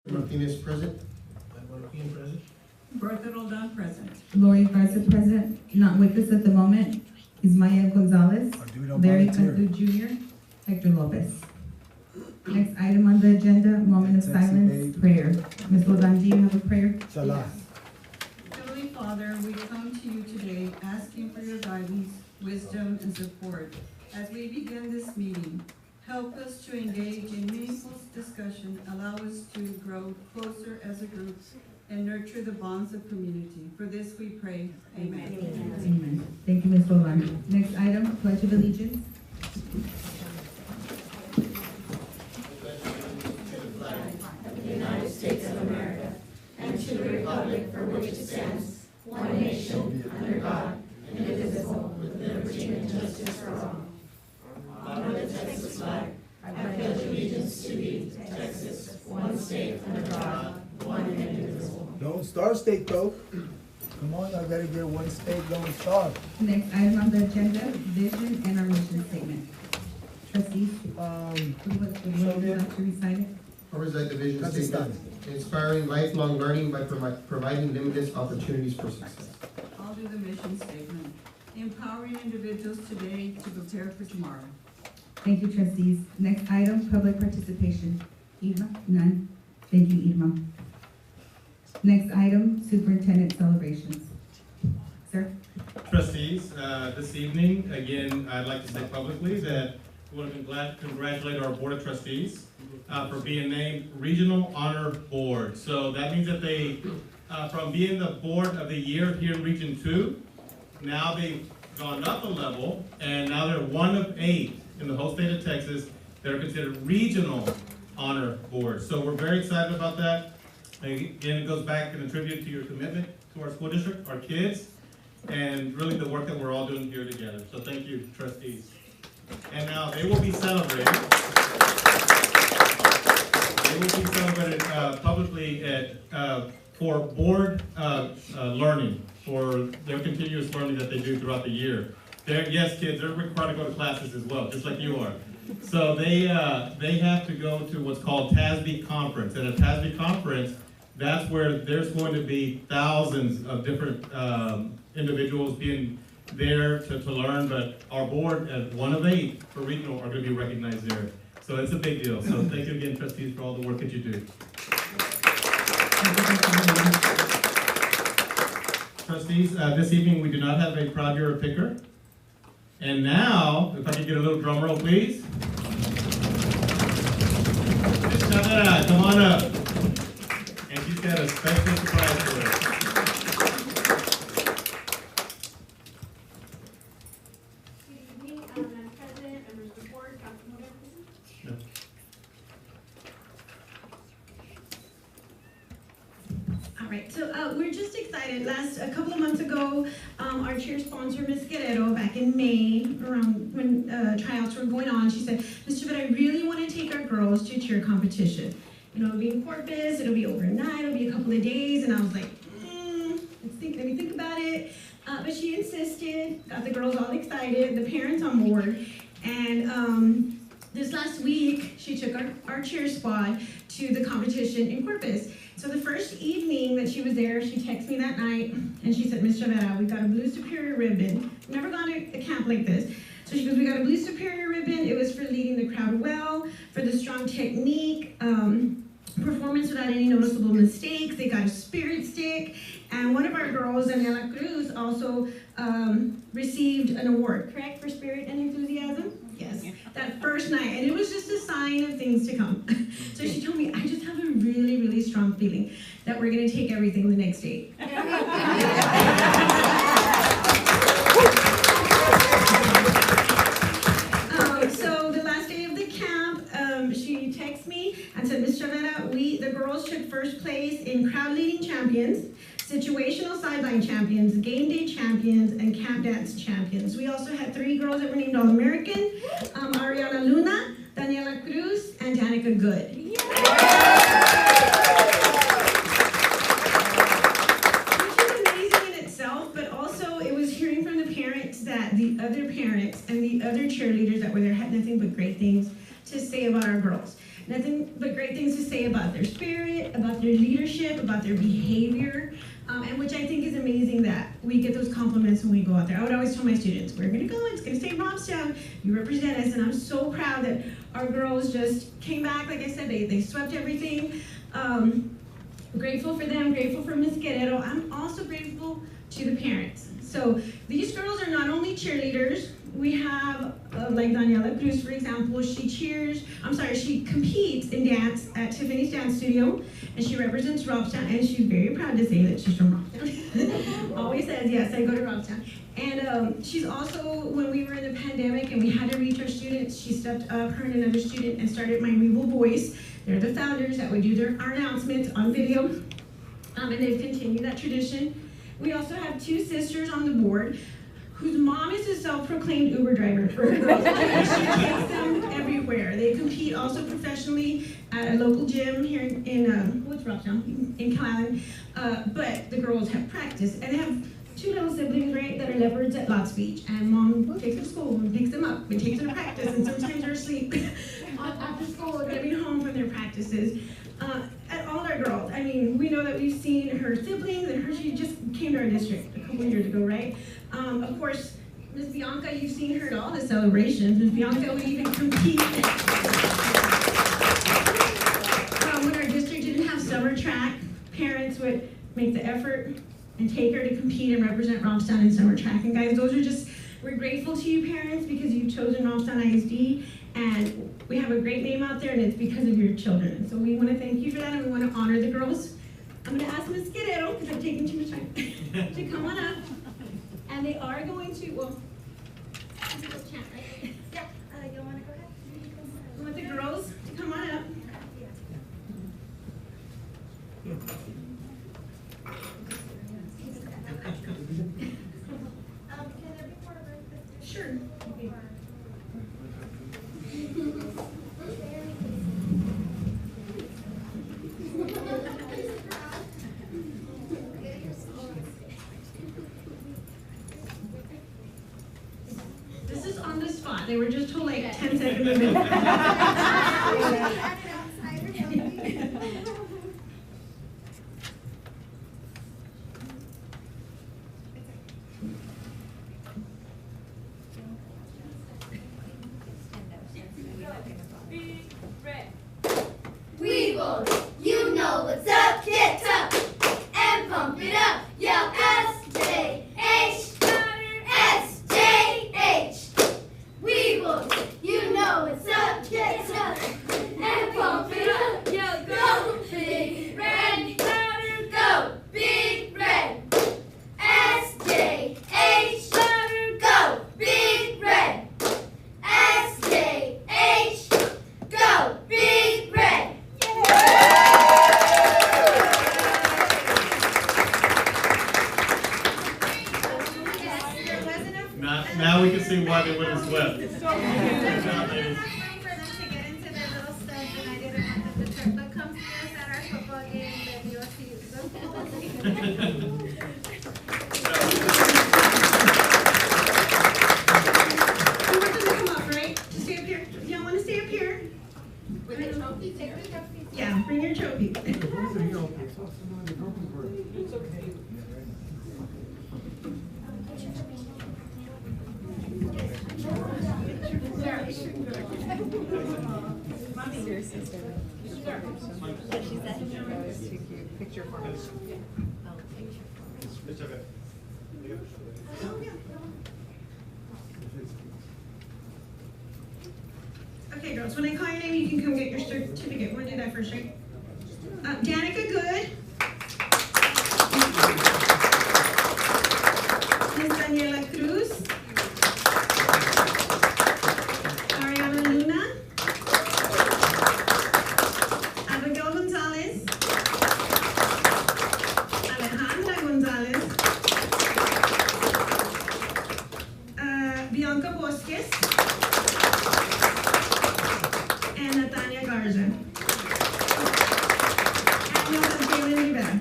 Martinez present. Martinez present. Bertha Roldan present. Lori Garza present, not with us at the moment. Ismael Gonzalez, Or do we don't Larry volunteer? Cantu Jr., Hector Lopez. Next item on the agenda, moment of Sexy silence, babe. prayer. Ms. Roldan, do you have a prayer? Salah. Heavenly Father, we come to you today asking for your guidance, wisdom, and support. As we begin this meeting, help us to engage in meaningful discussion, allow us to grow closer as a group, and nurture the bonds of community. For this we pray. Amen. Amen. Thank you, Ms. Roldan. Next item, pledge of allegiance. Lone Star State though. Come on, I gotta get one state Lone Star. Next item on the agenda, vision and our mission statement. Trustees, would you like to recite it? I recite the vision That's a statement. Inspiring lifelong learning by providing limitless opportunities for success. I'll do the mission statement. Empowering individuals today to prepare for tomorrow. Thank you, trustees. Next item, public participation. Irma? None. Thank you, Irma. Next item, superintendent celebrations. Sir? Trustees, this evening, again, I'd like to say publicly that we want to congratulate our Board of Trustees for being named Regional Honor Board. So that means that they, from being the Board of the Year here in Region 2, now they've gone up a level, and now they're one of 8 in the whole state of Texas that are considered Regional Honor Board. So we're very excited about that. Again, it goes back and a tribute to your commitment to our school district, our kids, and really the work that we're all doing here together. So thank you, trustees. And now they will be celebrated. They will be celebrated publicly at for board learning, for their continuous learning that they do throughout the year. Yes, kids, they're required to go to classes as well, just like you are. So they have to go to what's called TASB conference, and at TASB conference, that's where there's going to be thousands of different individuals being there to learn, but our board, at one of 8 for regional, are going to be recognized there. So it's a big deal. So thank you again, trustees, for all the work that you do. Trustees, this evening we do not have a Proud Year Picker. And now, if I could get a little drum roll, please. Miss Chavera, come on up. And she's got a special surprise for us. Good evening, Madam President, members of the board, Councilwoman. No. All right, so we're just excited. A couple of months ago, our cheer sponsor, Ms. Guerrero, back in May, around when tryouts were going on, she said, Mr. But I really want to take our girls to a cheer competition. You know, it'll be in Corpus, it'll be overnight, it'll be a couple of days, and I was like, let me think about it. But she insisted, got the girls all excited, the parents on board, and this last week, she took our cheer squad to the competition in Corpus. So the first evening that she was there, she texted me that night, and she said, Ms. Chavera, we've got a Blue Superior ribbon. We've never gone to a camp like this. So she goes, we got a Blue Superior ribbon. It was for leading the crowd well, for the strong technique, performance without any noticeable mistakes. They got a spirit stick. And one of our girls, Daniela Cruz, also received an award, correct, for spirit and enthusiasm? Yes, that first night. And it was just a sign of things to come. So she told me, I just have a really, really strong feeling that we're going to take everything the next day. So the last day of the camp, she texted me and said, Ms. Chavera, the girls took first place in crowd leading champions, situational sideline champions, game day champions, and camp dance champions. We also had 3 girls that were named All-American, Ariana Luna, Daniela Cruz, and Danica Good. Which is amazing in itself, but also it was hearing from the parents that the other parents and the other cheerleaders that were there had nothing but great things to say about our girls. nothing but great things to say about their spirit, about their leadership, about their behavior, and which I think is amazing that we get those compliments when we go out there. I would always tell my students, we're gonna go, it's gonna stay Robstown, you represent us, and I'm so proud that our girls just came back, like I said, they swept everything. Grateful for them, grateful for Ms. Guerrero. I'm also grateful to the parents. So these girls are not only cheerleaders, we have, like Daniela Cruz, for example, she competes in dance at Tiffany's Dance Studio, and she represents Robstown, and she's very proud to say that she's from Robstown. Always says, yes, I go to Robstown. And she's also, when we were in the pandemic and we had to reach our students, she stepped up, her and another student, and started My Regal Voice. They're the founders that would do our announcements on video, and they've continued that tradition. We also have two sisters on the board whose mom is a self-proclaimed Uber driver for her girls. She takes them everywhere. They compete also professionally at a local gym here in what's Robstown? In Callan. But the girls have practice, and they have two little siblings, right, that are leopards at Lots Beach, and mom takes them to school and picks them up and takes them to practice, and sometimes they're asleep after school, getting home from their practices. At all our girls, I mean, we know that we've seen her siblings, and she just came to our district a couple years ago, right? Of course, Ms. Bianca, you've seen her at all the celebrations. Ms. Bianca would even compete. When our district didn't have summer track, parents would make the effort and take her to compete and represent Robstown in summer track. And guys, we're grateful to you parents because you've chosen Robstown ISD, and we have a great name out there, and it's because of your children. And so we want to thank you for that, and we want to honor the girls. I'm going to ask Ms. Guerrero, because I've taken too much time, to come on up. And they are going to, well, chat, right? Yeah, you want to go ahead? I want the girls to come on up. Can there be photographs? Sure. This is on the spot. They were just told like 10 seconds ago. Weevil, you know what's up, get up and pump it up, yell S-J-H, S-J-H. Weevil, you know what's up, get up and pump it up, yell go big red, go big red, S-J-H, go big red, S-J-H, go big red. Now we can see why they wouldn't sweat. Good job, ladies. For them to get into their little stuff, and I didn't want them to trip. But come see us at our football game, then you'll see You want them to come up, right? To stay up here. Y'all want to stay up here? with the trophy. Take the trophy. Yeah, bring your trophy. Okay, girls, when I call your name, you can come get your certificate. We'll do that first, right? Danica Good. Miss Daniela Cruz. Ariana Luna. Abigail Gonzalez. Alejandra Gonzalez. Bianca Bosques. And Natania Garza. And Jalen Rivera.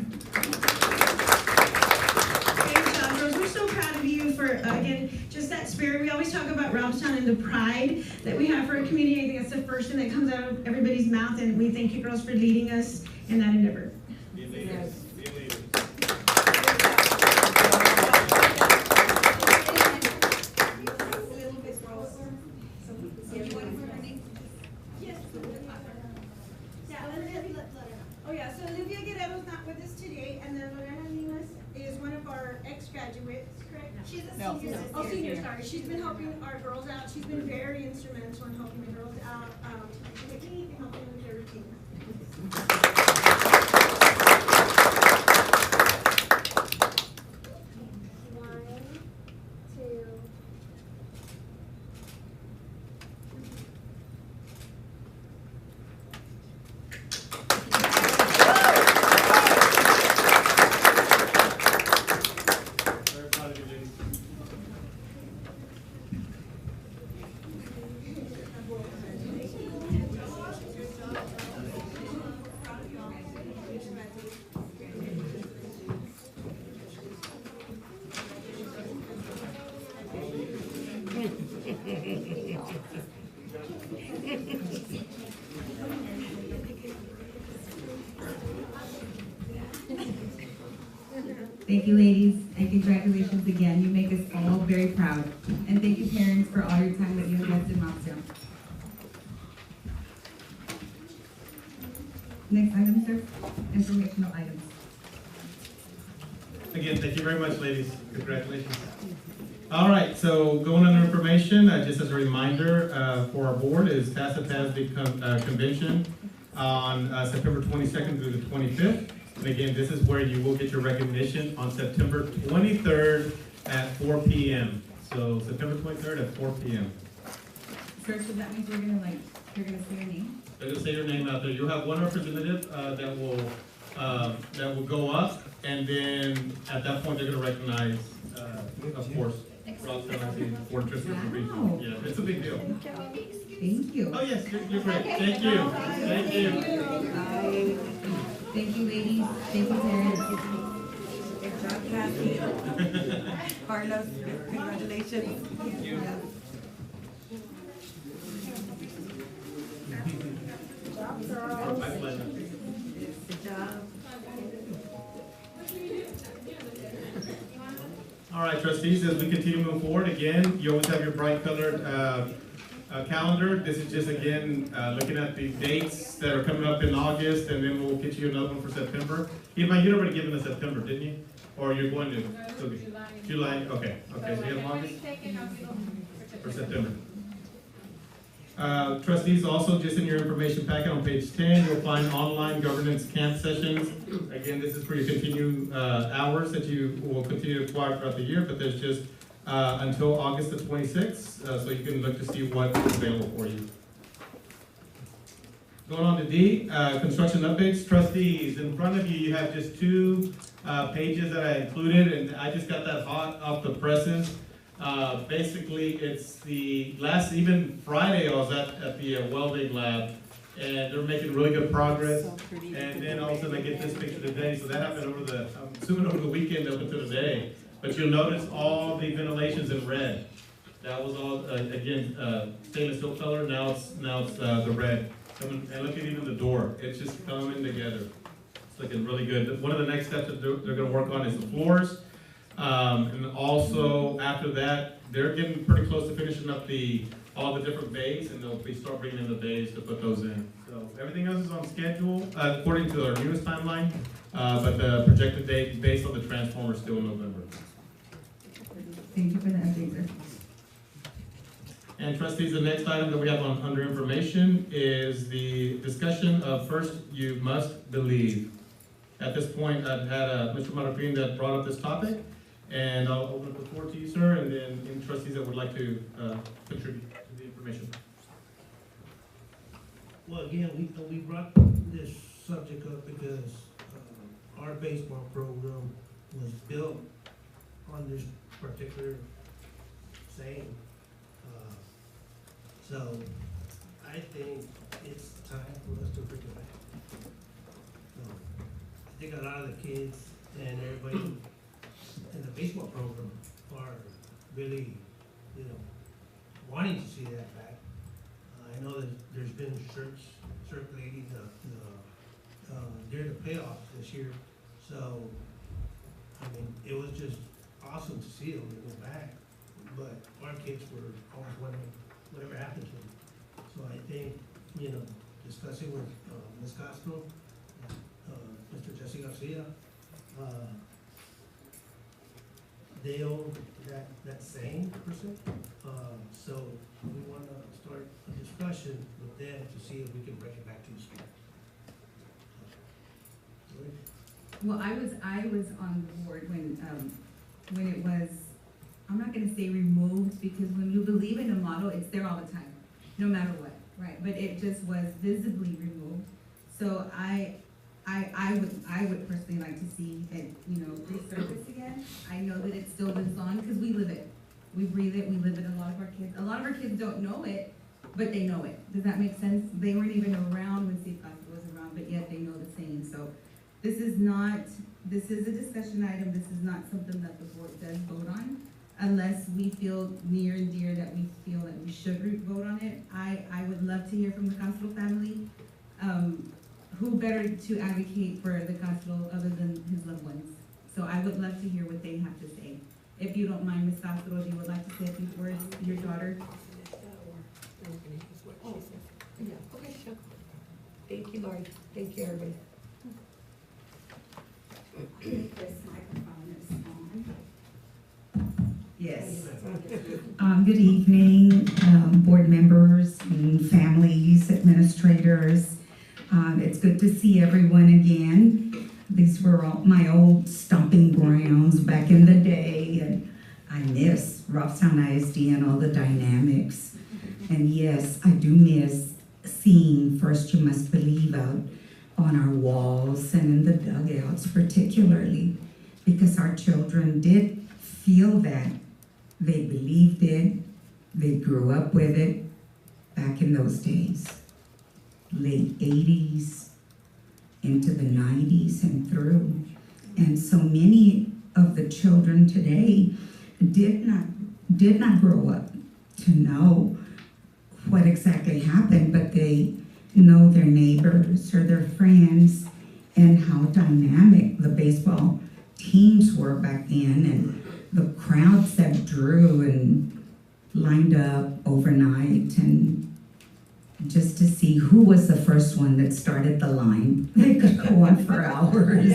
Great job, girls. We're so proud of you for, again, just that spirit. We always talk about Robstown and the pride that we have for our community. I think that's the first thing that comes out of everybody's mouth, and we thank you girls for leading us in that endeavor. Be leaders. Be leaders. Oh yeah, so Olivia Guerrero's not with us today, and then Lorena Limas is one of our ex-graduates, correct? She's a senior. Oh, senior, sorry. She's been helping our girls out. She's been very instrumental in helping the girls out, Nikki, and helping with their routine. One, two. Very proud of you, ladies. Thank you, ladies, and congratulations again. You make us all very proud. And thank you, parents, for all your time that you invest in Robstown. Next item, sir, informational items. Again, thank you very much, ladies. Congratulations. All right, so going under information, just as a reminder for our board is TASA TASB convention on September 22nd through the 25th. And again, this is where you will get your recognition on September 23rd at 4 p.m. So September 23rd at 4 p.m. Sir, so that means you're gonna say your name? They're gonna say your name out there. You'll have one representative that will go up, and then at that point they're gonna recognize, of course, Robstown as the board trustee of the region. Wow. Yeah, it's a big deal. Thank you. Oh yes, you're great. Thank you. Thank you. Thank you, ladies. Thank you, parents. Good job, Kathy. Carlos, congratulations. My pleasure. Good job. All right, trustees, as we continue to move forward, again, you always have your bright colored calendar. This is just, again, looking at the dates that are coming up in August, and then we'll get you another one for September. You'd already given us September, didn't you? Or you're going to? July, okay, okay, so you have August? For September. Trustees, also just in your information packet on page 10, you'll find online governance camp sessions. Again, this is for your continued hours that you will continue to acquire throughout the year, but there's just until August the 26th, so you can look to see what's available for you. Going on to D, construction updates. Trustees, in front of you, you have just two pages that I included, and I just got that hot off the presses. Basically, it's the last, even Friday, I was at the welding lab, and they're making really good progress. And then all of a sudden I get this picture today, so that happened I'm assuming over the weekend up until today. But you'll notice all the ventilations in red. That was all, again, stainless steel color, now it's the red. And look at even the door, it's just coming together. It's looking really good. One of the next steps that they're gonna work on is the floors. And also, after that, they're getting pretty close to finishing up all the different bays, and they'll start bringing in the bays to put those in. So everything else is on schedule, according to our newest timeline, but the projected date based on the transformer is still in November. Thank you for the update, sir. And trustees, the next item that we have under information is the discussion of first you must believe. At this point, I've had Mr. Marapin that brought up this topic, and I'll open up the floor to you, sir, and then any trustees that would like to contribute to the information. Well, again, we brought this subject up because our baseball program was built on this particular saying. So I think it's time for us to bring it back. So I think a lot of the kids and everybody in the baseball program are really you know, wanting to see that back. I know that there's been shirts circulating during the payoff this year, so, I mean, it was just awesome to see them go back, but our kids were always wondering whatever happened to them. So I think, you know, discussing with Ms. Castro, Mr. Jesse Garcia, they own that same person. So we want to start a discussion with them to see if we can bring it back to the school. Well, I was on the board when it was, I'm not gonna say removed, because when you believe in a model, it's there all the time, no matter what, right? But it just was visibly removed. So I would personally like to see it, you know, resurface again. I know that it still lives on, because we live it. We breathe it, we live it, a lot of our kids don't know it, but they know it. Does that make sense? They weren't even around when Safe Gospel was around, but yet they know the saying. So this is a discussion item, this is not something that the board does vote on, unless we feel near and dear that we feel that we should vote on it. I would love to hear from the Castro family. Who better to advocate for the Castro other than his loved ones? So I would love to hear what they have to say. If you don't mind, Ms. Castro, if you would like to say a few words to your daughter. Okay, sure. Thank you, Lori. Thank you, everybody. This microphone is on. Yes. Good evening, board members and families, administrators. It's good to see everyone again. These were all my old stomping grounds back in the day, and I miss Robstown ISD and all the dynamics. And yes, I do miss seeing First You Must Believe out on our walls and in the dugouts particularly, because our children did feel that. They believed it, they grew up with it back in those days. Late 80s, into the 90s and through. And so many of the children today did not grow up to know what exactly happened, but they know their neighbors or their friends and how dynamic the baseball teams were back then, and the crowds that drew and lined up overnight, and just to see who was the first one that started the line. They could go on for hours,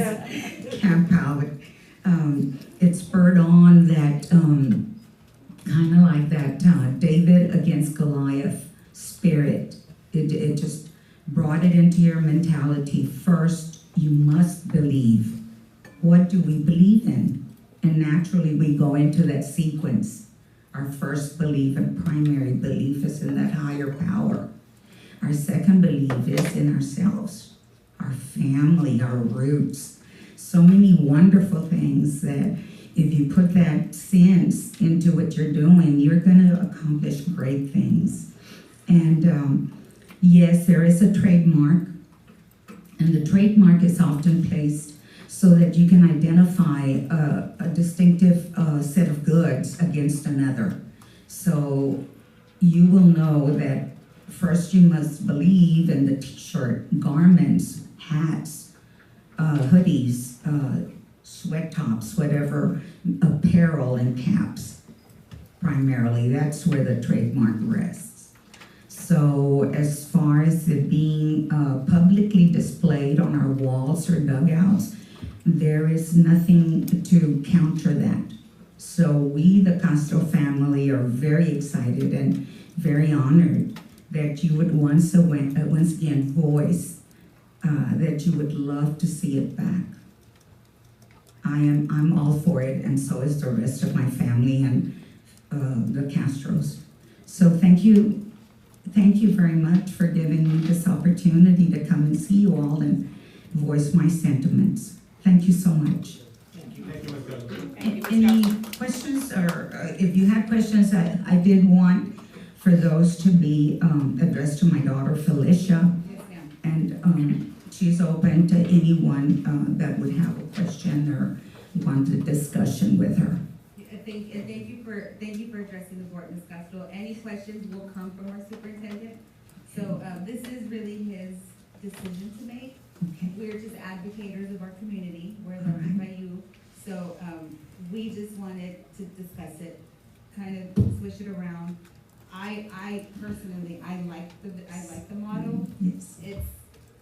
camp out. It spurred on that kind of like that David against Goliath spirit. It just brought it into your mentality. First, you must believe. What do we believe in? And naturally, we go into that sequence. Our first belief and primary belief is in that higher power. Our second belief is in ourselves, our family, our roots. So many wonderful things that if you put that sense into what you're doing, you're going to accomplish great things. And yes, there is a trademark, and the trademark is often placed so that you can identify a distinctive set of goods against another. So you will know that First You Must Believe in the t-shirt, garments, hats, hoodies, sweat tops, whatever, apparel and caps. Primarily, that's where the trademark rests. So as far as it being publicly displayed on our walls or dugouts, there is nothing to counter that. So we, the Castro family, are very excited and very honored that you would once again voice that you would love to see it back. I'm all for it, and so is the rest of my family and the Castros. So thank you very much for giving me this opportunity to come and see you all and voice my sentiments. Thank you so much. Thank you, Ms. Bell. Any questions, or if you had questions, I did want for those to be addressed to my daughter Felicia, and she's open to anyone that would have a question or want a discussion with her. thank you for addressing the board, Ms. Castro. Any questions will come from our superintendent. So, this is really his decision to make. Okay. We're just advocates of our community, we're elected by you. So, we just wanted to discuss it, kind of switch it around. I personally, I like the model. Yes. It's,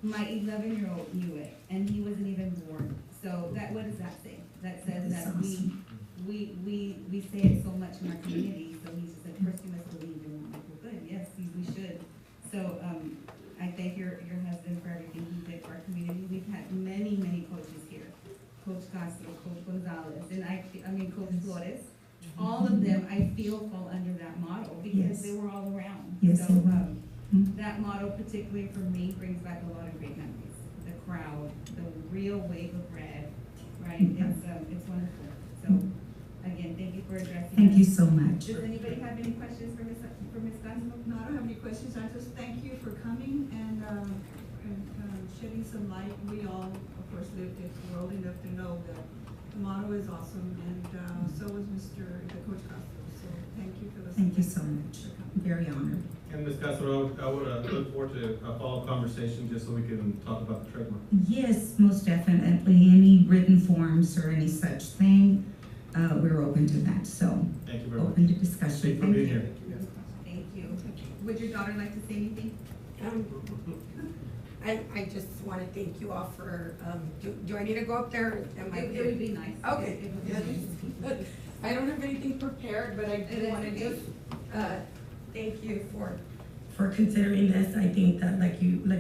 my 11-year-old knew it, and he wasn't even born. So what does that say? That says That's that awesome. we say it so much in our community, so he's just like, first you must believe, and I'm like, well, good, yes, we should. So, I thank your husband for everything he did for our community. We've had many coaches here. Coach Castro, Coach Gonzalez, and I mean Coach Flores. All of them, I feel, fall under that model because Yes. they were all around. Yes, So, they were. that model particularly for me brings back a lot of great memories. The crowd, the real wave of red, right? It's wonderful. So, again, thank you for addressing. Thank us. you so much. Does anybody have any questions for Ms. Castro? No, I don't have any questions. I just thank you for coming and shedding some light. We all, of course, lived it. We're old enough to know that the motto is awesome, and so was the Coach Castro. So thank you for the. Thank you so much. Very honored. And Ms. Castro, I would look forward to a follow-up conversation just so we can talk about the trademark. Yes, most definitely. Any written forms or any such thing, we're open to that. So Thank you very much. open to discussion. Thank you for Thank being you. here. Thank you. Would your daughter like to say anything? I just want to thank you all for, do I need to go up there? It would be nice. Okay. It would be nice. I don't have anything prepared, but I do want to just, thank you for considering this. I think that like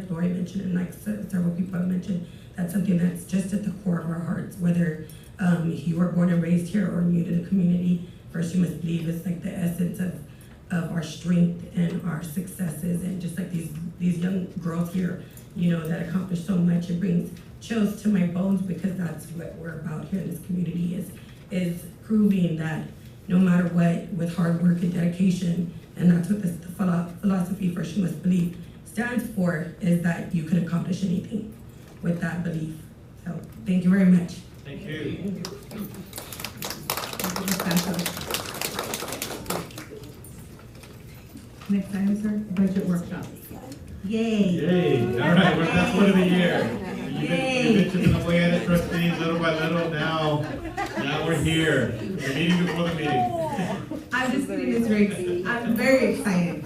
Lori mentioned and like several people have mentioned, that's something that's just at the core of our hearts, whether you were born and raised here or new to the community. First, you must believe it's like the essence of our strength and our successes, and just like these young girls here, you know, that accomplish so much. It brings chills to my bones because that's what we're about here in this community is proving that no matter what, with hard work and dedication, and that's what the philosophy First You Must Believe stands for, is that you can accomplish anything with that belief. So thank you very much. Thank you. Next item, sir, budget workshop. Yay. Yay, all right, well, that's one of the year. Yay. You've been chipping away at it, trustees, little by little, now we're here. The meeting before the meeting. I'm just kidding, Ms. Riggs. I'm very excited.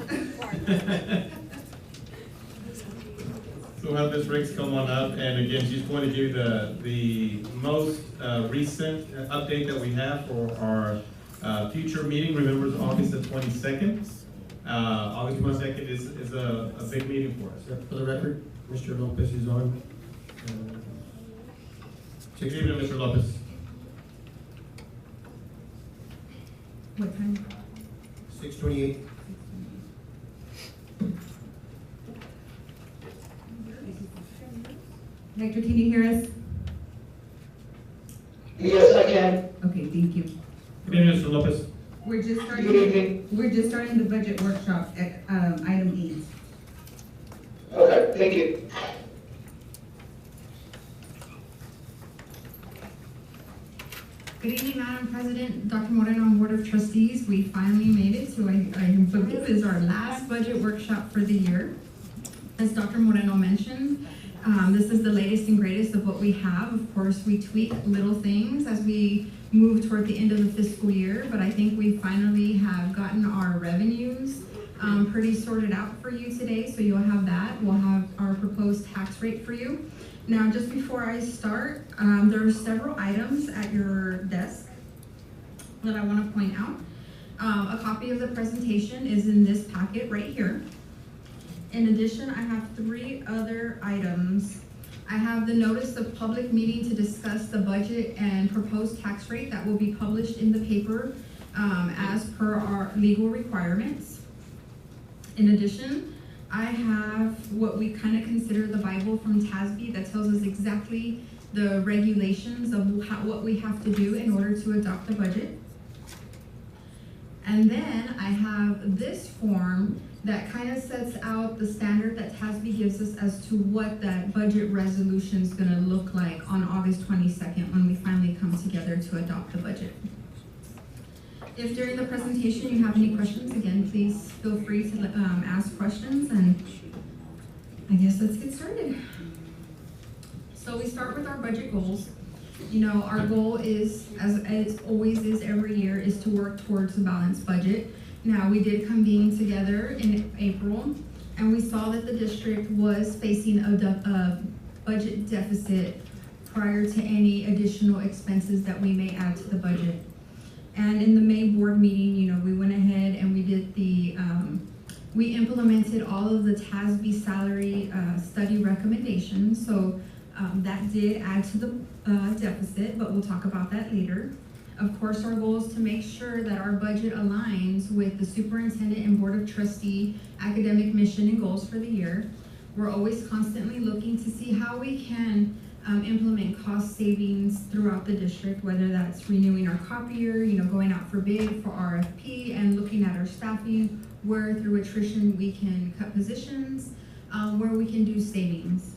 So we'll have Ms. Riggs come on up, and again, she's going to give the most recent update that we have for our future meeting. Remember, it's August the 22nd. August 22nd is a big meeting for us. For the record, Mr. Lopez is on. Good evening, Mr. Lopez. What time? 6:28. Hector, can you hear us? Yes, I can. Okay, thank you. Good evening, Mr. Lopez. We're just starting. Good evening. We're just starting the budget workshop at item 8. Okay, thank you. Good evening, Madam President, Dr. Moreno, and Board of Trustees. We finally made it to, I believe, is our last budget workshop for the year. As Dr. Moreno mentioned, this is the latest and greatest of what we have. Of course, we tweak little things as we move toward the end of the fiscal year, but I think we finally have gotten our revenues pretty sorted out for you today, so you'll have that. We'll have our proposed tax rate for you. Now, just before I start, there are several items at your desk that I want to point out. A copy of the presentation is in this packet right here. In addition, I have 3 other items. I have the notice of public meeting to discuss the budget and proposed tax rate that will be published in the paper as per our legal requirements. In addition, I have what we kind of consider the Bible from TASB that tells us exactly the regulations of what we have to do in order to adopt a budget. And then I have this form that kind of sets out the standard that TASB gives us as to what that budget resolution is going to look like on August 22nd when we finally come together to adopt the budget. If during the presentation you have any questions, again, please feel free to ask questions, and I guess let's get started. So we start with our budget goals. You know, our goal is, as it always is every year, is to work towards a balanced budget. Now, we did convene together in April, and we saw that the district was facing a budget deficit prior to any additional expenses that we may add to the budget. And in the May board meeting, you know, we went ahead and we did we implemented all of the TASB salary study recommendations. So that did add to the deficit, but we'll talk about that later. Of course, our goal is to make sure that our budget aligns with the superintendent and board of trustee academic mission and goals for the year. We're always constantly looking to see how we can implement cost savings throughout the district, whether that's renewing our copier, you know, going out for bid for RFP, and looking at our staffing, where through attrition we can cut positions, where we can do savings.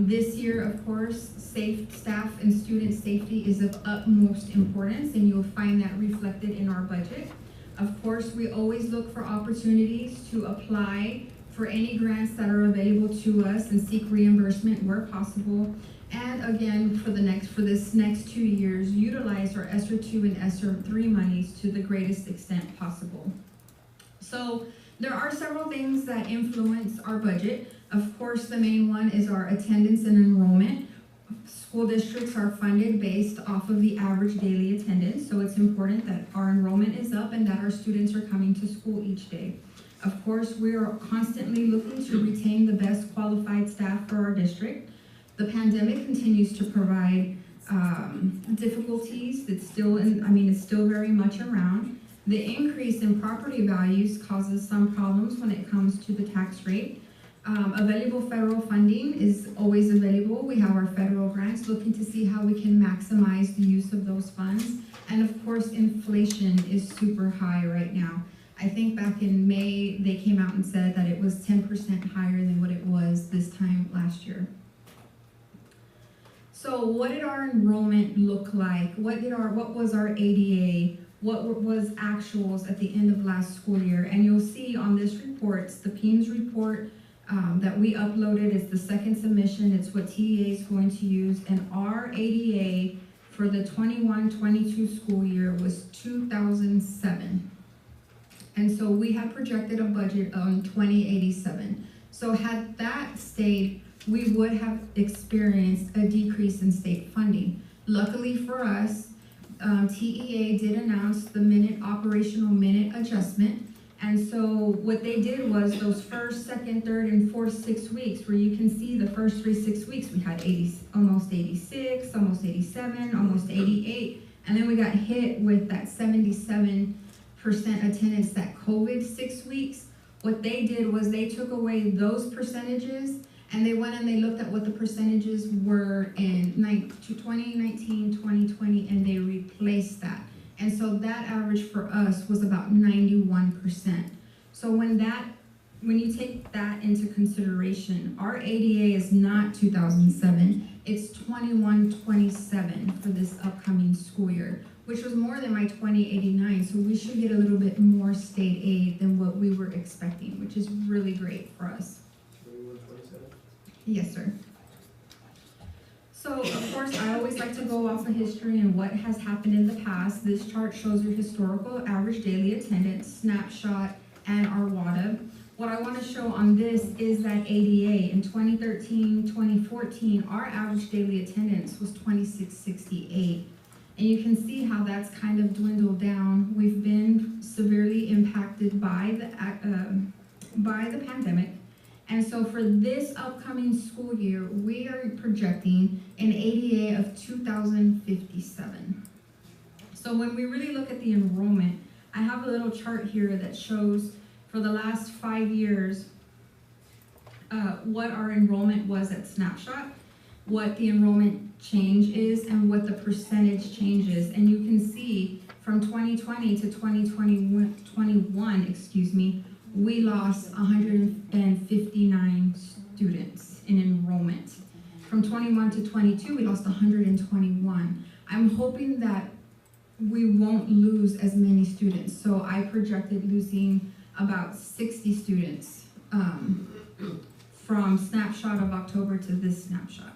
This year, of course, safe staff and student safety is of utmost importance, and you'll find that reflected in our budget. Of course, we always look for opportunities to apply for any grants that are available to us and seek reimbursement where possible. And again, for this next 2 years, utilize our ESSER 2 and ESSER 3 monies to the greatest extent possible. So there are several things that influence our budget. Of course, the main one is our attendance and enrollment. School districts are funded based off of the average daily attendance, so it's important that our enrollment is up and that our students are coming to school each day. Of course, we are constantly looking to retain the best qualified staff for our district. The pandemic continues to provide difficulties. It's still very much around. The increase in property values causes some problems when it comes to the tax rate. Available federal funding is always available. We have our federal grants, looking to see how we can maximize the use of those funds. And of course, inflation is super high right now. I think back in May, they came out and said that it was 10% higher than what it was this time last year. So what did our enrollment look like? What was our ADA? What was actuals at the end of last school year? And you'll see on this report, it's the PEAMS report that we uploaded. It's the second submission. It's what TEA is going to use. And our ADA for the 21-22 school year was 2007. And so we had projected a budget on 2087. So had that stayed, we would have experienced a decrease in state funding. Luckily for us, TEA did announce the operational minute adjustment. And so what they did was those first, second, third, and fourth 6 weeks, where you can see the first 6 weeks, we had almost 86, almost 87, almost 88. And then we got hit with that 77% attendance, that COVID 6 weeks. What they did was they took away those percentages, and they went and they looked at what the percentages were in 2019, 2020, and they replaced that. And so that average for us was about 91%. So when you take that into consideration, our ADA is not 2007, it's 21-27 for this upcoming school year, which was more than my 2089. So we should get a little bit more state aid than what we were expecting, which is really great for us. 21-27? Yes, sir. So, of course, I always like to go off of history and what has happened in the past. This chart shows your historical average daily attendance, snapshot, and our WADA. What I want to show on this is that ADA. In 2013, 2014, our average daily attendance was 2668. And you can see how that's kind of dwindled down. We've been severely impacted by the pandemic. And so for this upcoming school year, we are projecting an ADA of 2,057. So when we really look at the enrollment, I have a little chart here that shows for the last 5 years what our enrollment was at snapshot, what the enrollment change is, and what the percentage change is. And you can see from 2020 to 2021, we lost 159 students in enrollment. From 21 to 22, we lost 121. I'm hoping that we won't lose as many students. So I projected losing about 60 students from snapshot of October to this snapshot.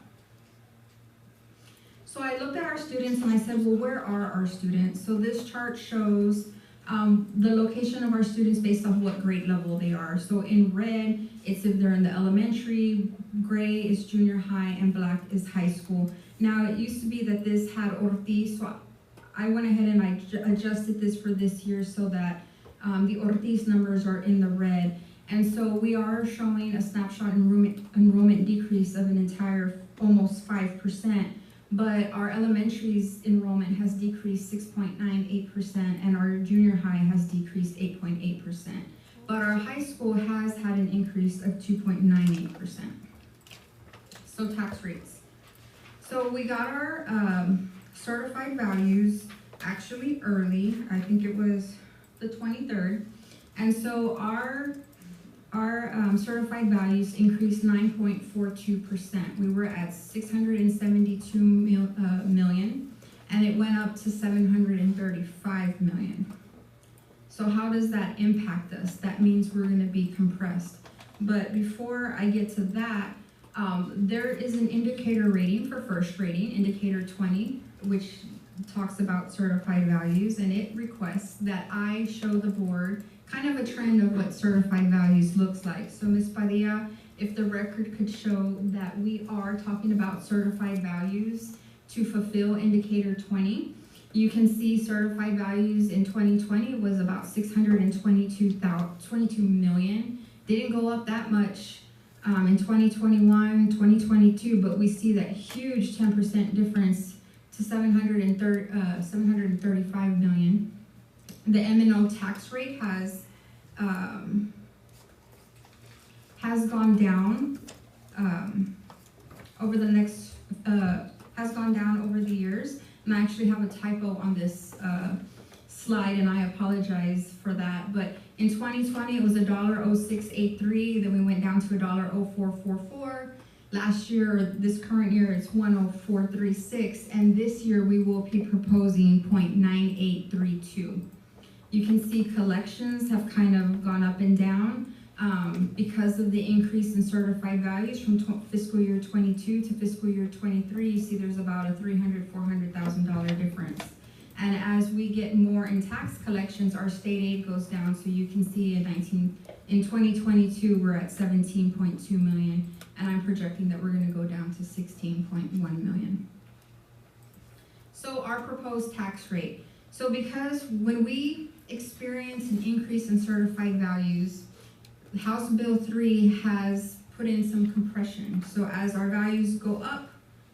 So I looked at our students and I said, well, where are our students? So this chart shows the location of our students based on what grade level they are. So in red, it's if they're in the elementary, gray is junior high, and black is high school. Now, it used to be that this had Ortiz, so I went ahead and I adjusted this for this year so that the Ortiz numbers are in the red. And so we are showing a snapshot enrollment decrease of an entire almost 5%. But our elementary's enrollment has decreased 6.98%, and our junior high has decreased 8.8%. But our high school has had an increase of 2.98%. So tax rates. So we got our certified values actually early. I think it was the 23rd. And so our certified values increased 9.42%. We were at 672 million, and it went up to 735 million. So how does that impact us? That means we're going to be compressed. But before I get to that, there is an indicator rating for first rating, indicator 20, which talks about certified values, and it requests that I show the board kind of a trend of what certified values looks like. So Ms. Padilla, if the record could show that we are talking about certified values to fulfill indicator 20, you can see certified values in 2020 was about 622 million. Didn't go up that much in 2021, 2022, but we see that huge 10% difference to 735 million. The M&O tax rate has gone down over the years. And I actually have a typo on this slide, and I apologize for that. But in 2020, it was $1.0683. Then we went down to $1.0444. Last year, this current year, it's 1.0436, and this year we will be proposing 0.9832. You can see collections have kind of gone up and down because of the increase in certified values from fiscal year 22 to fiscal year 23. You see there's about a $400,000 difference. And as we get more in tax collections, our state aid goes down. So you can see in 2022, we're at 17.2 million, and I'm projecting that we're gonna go down to 16.1 million. So our proposed tax rate. So because when we experience an increase in certified values, House Bill 3 has put in some compression. So as our values go up,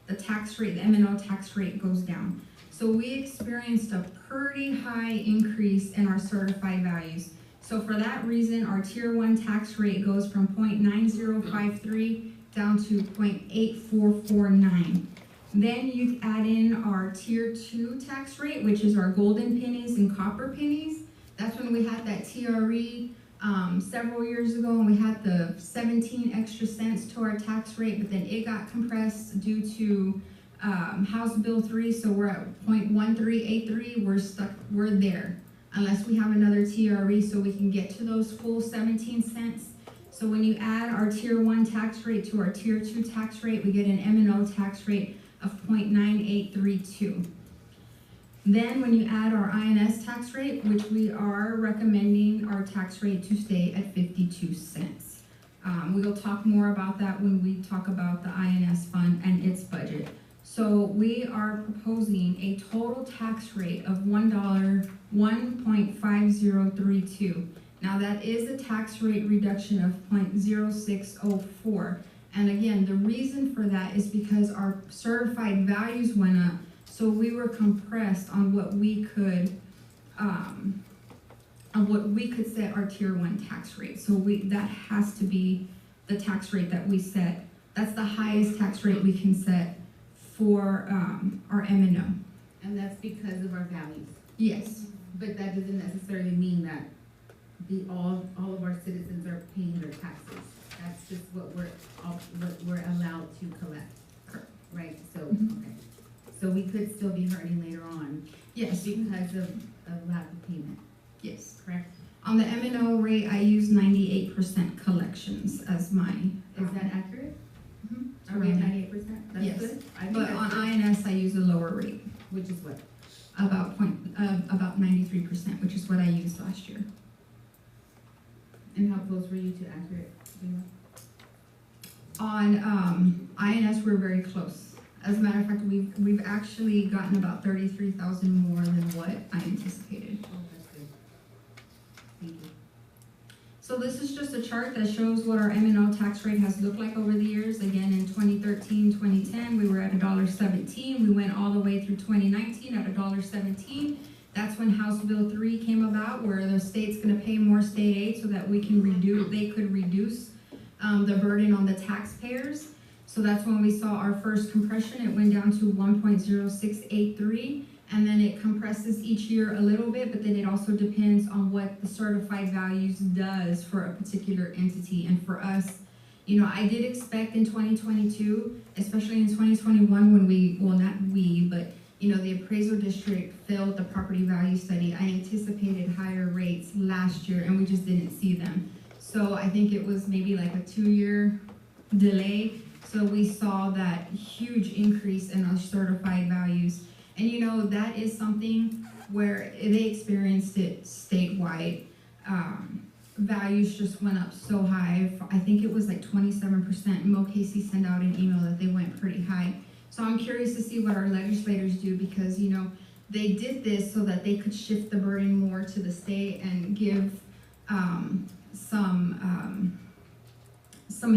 the tax rate, the M&O tax rate goes down. So we experienced a pretty high increase in our certified values. So for that reason, our tier 1 tax rate goes from 0.9053 down to 0.8449. Then you add in our tier 2 tax rate, which is our golden pennies and copper pennies. That's when we had that TRE several years ago, and we had the 17 extra cents to our tax rate, but then it got compressed due to House Bill 3, so we're at 0.1383. We're there, unless we have another TRE so we can get to those full 17 cents. So when you add our tier 1 tax rate to our tier 2 tax rate, we get an M&O tax rate of 0.9832. Then when you add our INS tax rate, which we are recommending our tax rate to stay at 52 cents. We will talk more about that when we talk about the INS fund and its budget. So we are proposing a total tax rate of $1.5032. Now that is a tax rate reduction of 0.0604. And again, the reason for that is because our certified values went up. So we were compressed on what we could set our tier 1 tax rate. So that has to be the tax rate that we set. That's the highest tax rate we can set for our M&O. And that's because of our values. Yes. But that doesn't necessarily mean that all of our citizens are paying their taxes. That's just what we're allowed to collect, right? So, okay. So we could still be hurting later on Yes, because of lack of payment, yes. correct? On the M&O rate, I use 98% collections as my. Is that accurate? Mhm. Are we at 98%? That's Yes. good. I think But that's on good. INS, I use a lower rate, Which is what? about 93%, which is what I used last year. And how close were you to accurate? Do you know? On INS, we're very close. As a matter of fact, we've actually gotten about 33,000 more than what I anticipated. Oh, that's good. Thank you. So this is just a chart that shows what our M&O tax rate has looked like over the years. Again, in 2013, 2010, we were at $1.17. We went all the way through 2019 at $1.17. That's when House Bill 3 came about, where the state's gonna pay more state aid so that they could reduce the burden on the taxpayers. So that's when we saw our first compression. It went down to 1.0683, and then it compresses each year a little bit, but then it also depends on what the certified values does for a particular entity. And for us, you know, I did expect in 2022, especially in 2021 when you know, the appraisal district failed the property value study. I anticipated higher rates last year and we just didn't see them. So I think it was maybe like a 2-year delay. So we saw that huge increase in our certified values. And you know, that is something where they experienced it statewide. Values just went up so high. I think it was like 27%. Mo Casey sent out an email that they went pretty high. So I'm curious to see what our legislators do, because, you know, they did this so that they could shift the burden more to the state and give some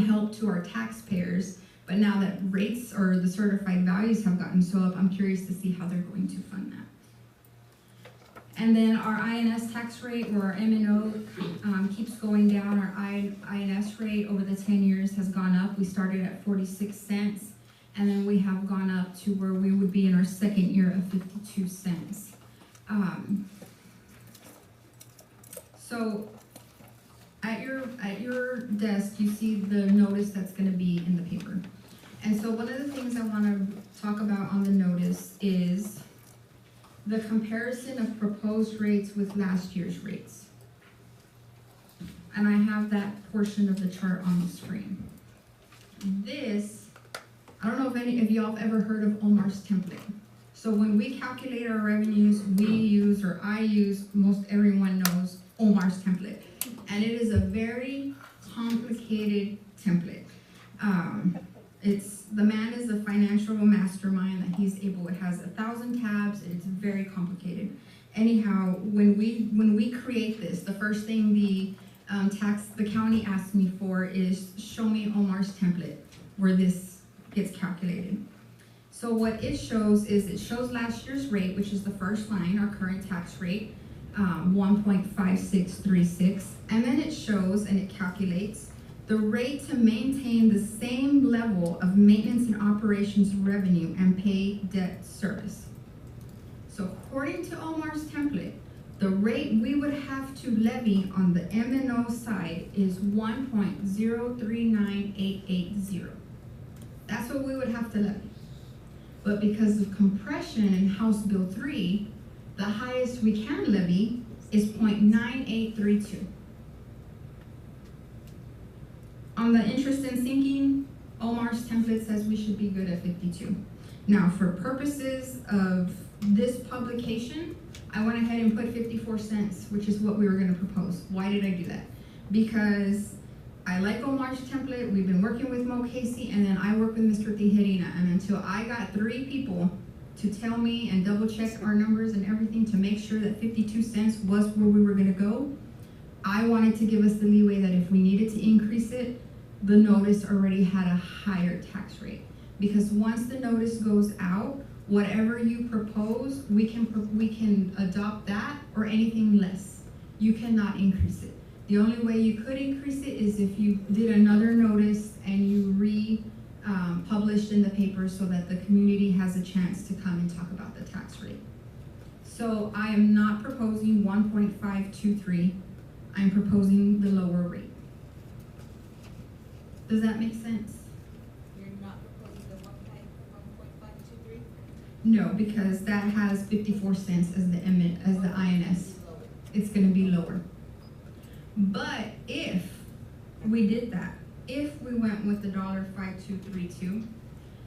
help to our taxpayers. But now that rates or the certified values have gotten so up, I'm curious to see how they're going to fund that. And then our INS tax rate, or our M&O, keeps going down. Our INS rate over the 10 years has gone up. We started at 46 cents, and then we have gone up to where we would be in our second year of 52 cents. So at your desk, you see the notice that's going to be in the paper. And so one of the things I want to talk about on the notice is the comparison of proposed rates with last year's rates. And I have that portion of the chart on the screen. This, I don't know if any of y'all have ever heard of Omar's template. So when we calculate our revenues, we use, or I use, most everyone knows Omar's template. And it is a very complicated template. The man is a financial mastermind that it has 1,000 tabs, and it's very complicated. Anyhow, when we create this, the first thing the county asks me for is show me Omar's template where this gets calculated. So what it shows is it shows last year's rate, which is the first line, our current tax rate, 1.5636, and then it shows and it calculates the rate to maintain the same level of maintenance and operations revenue and pay debt service. So according to Omar's template, the rate we would have to levy on the M&O side is 1.039880. That's what we would have to levy. But because of compression in House Bill 3, the highest we can levy is 0.9832. On the interest and sinking, Omar's template says we should be good at 52. Now, for purposes of this publication, I went ahead and put 54 cents, which is what we were going to propose. Why did I do that? Because I like Omar's template. We've been working with Mo Casey, and then I work with Mr. Tijerina. And until I got 3 people to tell me and double check our numbers and everything to make sure that 52 cents was where we were going to go, I wanted to give us the leeway that if we needed to increase it, the notice already had a higher tax rate. Because once the notice goes out, whatever you propose, we can adopt that or anything less. You cannot increase it. The only way you could increase it is if you did another notice and you published in the paper so that the community has a chance to come and talk about the tax rate. So I am not proposing 1.523. I'm proposing the lower rate. Does that make sense? You're not proposing the 1.523? No, because that has 54 cents as the INS. It's gonna be lower. But if we did that, if we went with the $5232,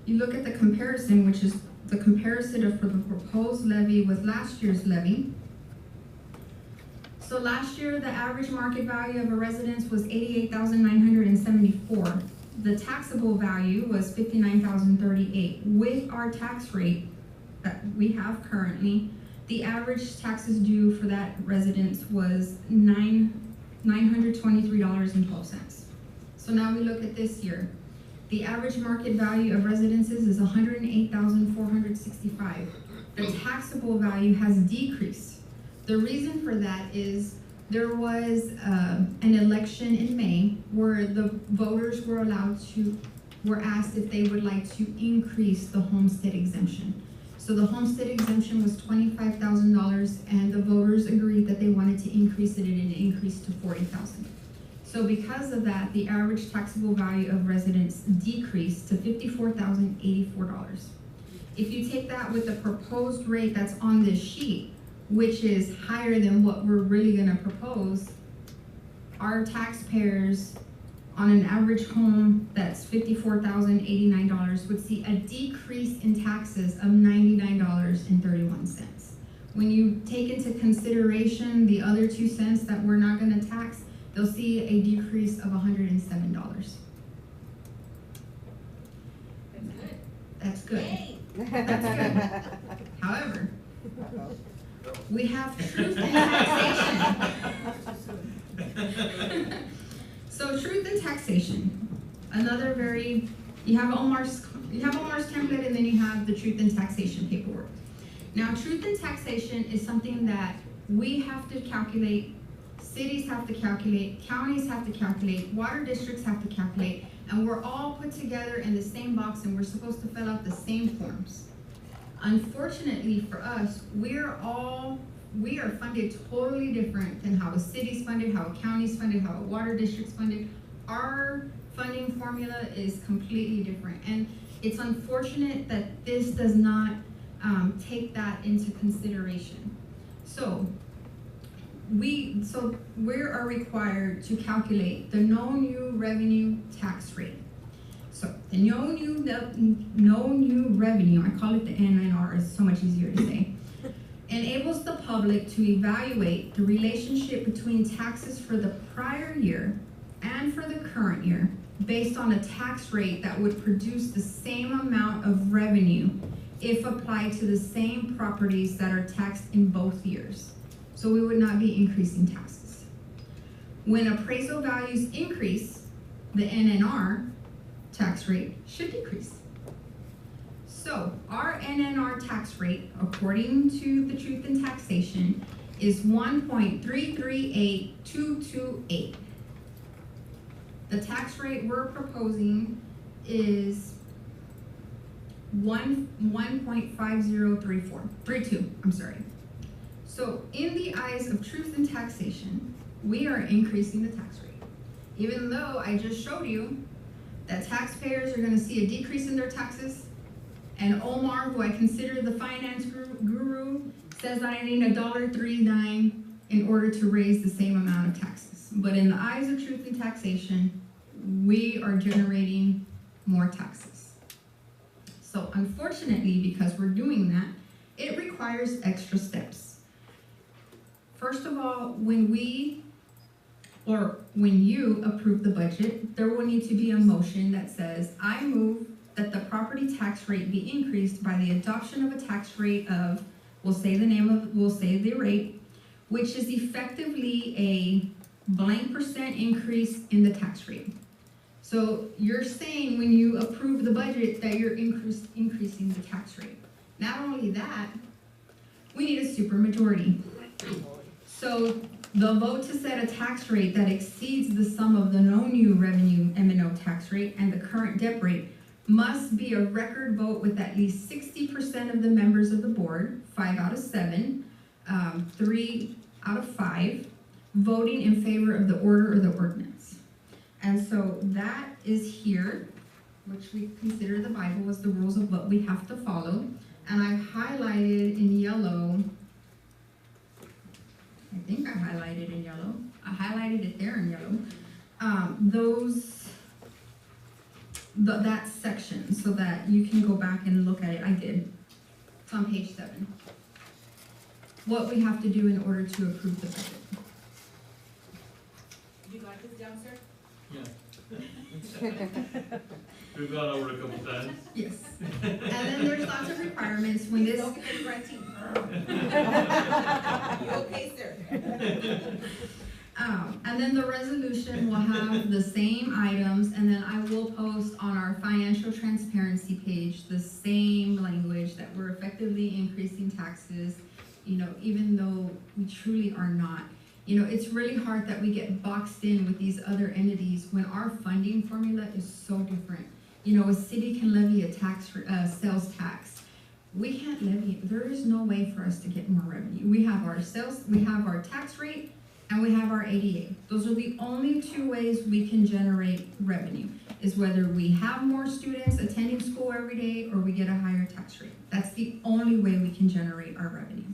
you look at the comparison, which is the comparison for the proposed levy with last year's levy. So last year, the average market value of a residence was $88,974. The taxable value was $59,038. With our tax rate that we have currently, the average taxes due for that residence was $923.12. So now we look at this year. The average market value of residences is $108,465. The taxable value has decreased. The reason for that is there was an election in May where the voters were asked if they would like to increase the homestead exemption. So the homestead exemption was $25,000 and the voters agreed that they wanted to increase it, and it increased to $40,000. So because of that, the average taxable value of residents decreased to $54,084. If you take that with the proposed rate that's on this sheet, which is higher than what we're really gonna propose, our taxpayers on an average home that's $54,089 would see a decrease in taxes of $99.31. When you take into consideration the other 2 cents that we're not gonna tax, they'll see a decrease of $107. That's good. That's good. However, we have truth in taxation. So truth in taxation, another very, you have Omar's template, and then you have the truth in taxation paperwork. Now, truth in taxation is something that we have to calculate, cities have to calculate, counties have to calculate, water districts have to calculate, and we're all put together in the same box and we're supposed to fill out the same forms. Unfortunately for us, we are funded totally different than how a city's funded, how a county's funded, how a water district's funded. Our funding formula is completely different, and it's unfortunate that this does not take that into consideration. So we are required to calculate the no new revenue tax rate. So the no new revenue, I call it the NNR, it's so much easier to say, enables the public to evaluate the relationship between taxes for the prior year and for the current year based on a tax rate that would produce the same amount of revenue if applied to the same properties that are taxed in both years. So we would not be increasing taxes. When appraisal values increase, the NNR tax rate should decrease. So our NNR tax rate, according to the Truth in Taxation, is 1.338228. The tax rate we're proposing is 1.5032, I'm sorry. So in the eyes of Truth in Taxation, we are increasing the tax rate. Even though I just showed you that taxpayers are gonna see a decrease in their taxes, and Omar, who I consider the finance guru, says that I need $1.39 in order to raise the same amount of taxes. But in the eyes of Truth in Taxation, we are generating more taxes. So unfortunately, because we're doing that, it requires extra steps. First of all, when you approve the budget, there will need to be a motion that says, I move that the property tax rate be increased by the adoption of a tax rate of, we'll say the rate, which is effectively a blank percent increase in the tax rate. So you're saying when you approve the budget that you're increasing the tax rate. Not only that, we need a supermajority. So the vote to set a tax rate that exceeds the sum of the no new revenue M&O tax rate and the current DEP rate must be a record vote with at least 60% of the members of the board, 5 out of 7, 3 out of 5, voting in favor of the order or the ordinance. And so that is here, which we consider the Bible as the rules of what we have to follow. And I highlighted in yellow, I think I highlighted in yellow, I highlighted it there in yellow, that section, so that you can go back and look at it. I did. It's on page 7. What we have to do in order to approve the budget. You got this down, sir? Yeah. We've gone over it a couple times. Yes. And then there's lots of requirements when this. Don't get grunty. You okay, sir? And then the resolution will have the same items, and then I will post on our financial transparency page the same language that we're effectively increasing taxes, you know, even though we truly are not. You know, it's really hard that we get boxed in with these other entities when our funding formula is so different. You know, a city can levy a sales tax. We can't levy it. There is no way for us to get more revenue. We have our tax rate, and we have our ADA. Those are the only 2 ways we can generate revenue, is whether we have more students attending school every day or we get a higher tax rate. That's the only way we can generate our revenue.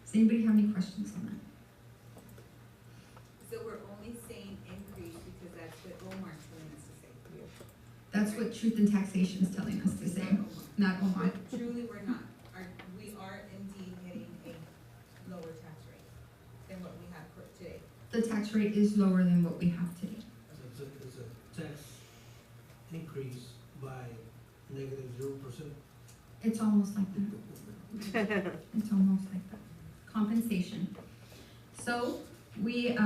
Does anybody have any questions on that? So we're only saying increase because that's what Omar's telling us to say. That's what Truth in Taxation is telling us to say, not Omar. But truly, we're not. We are indeed getting a lower tax rate than what we have for today. The tax rate is lower than what we have today. It's a tax increase by -0%. It's almost like that. It's almost like that. Compensation. So we,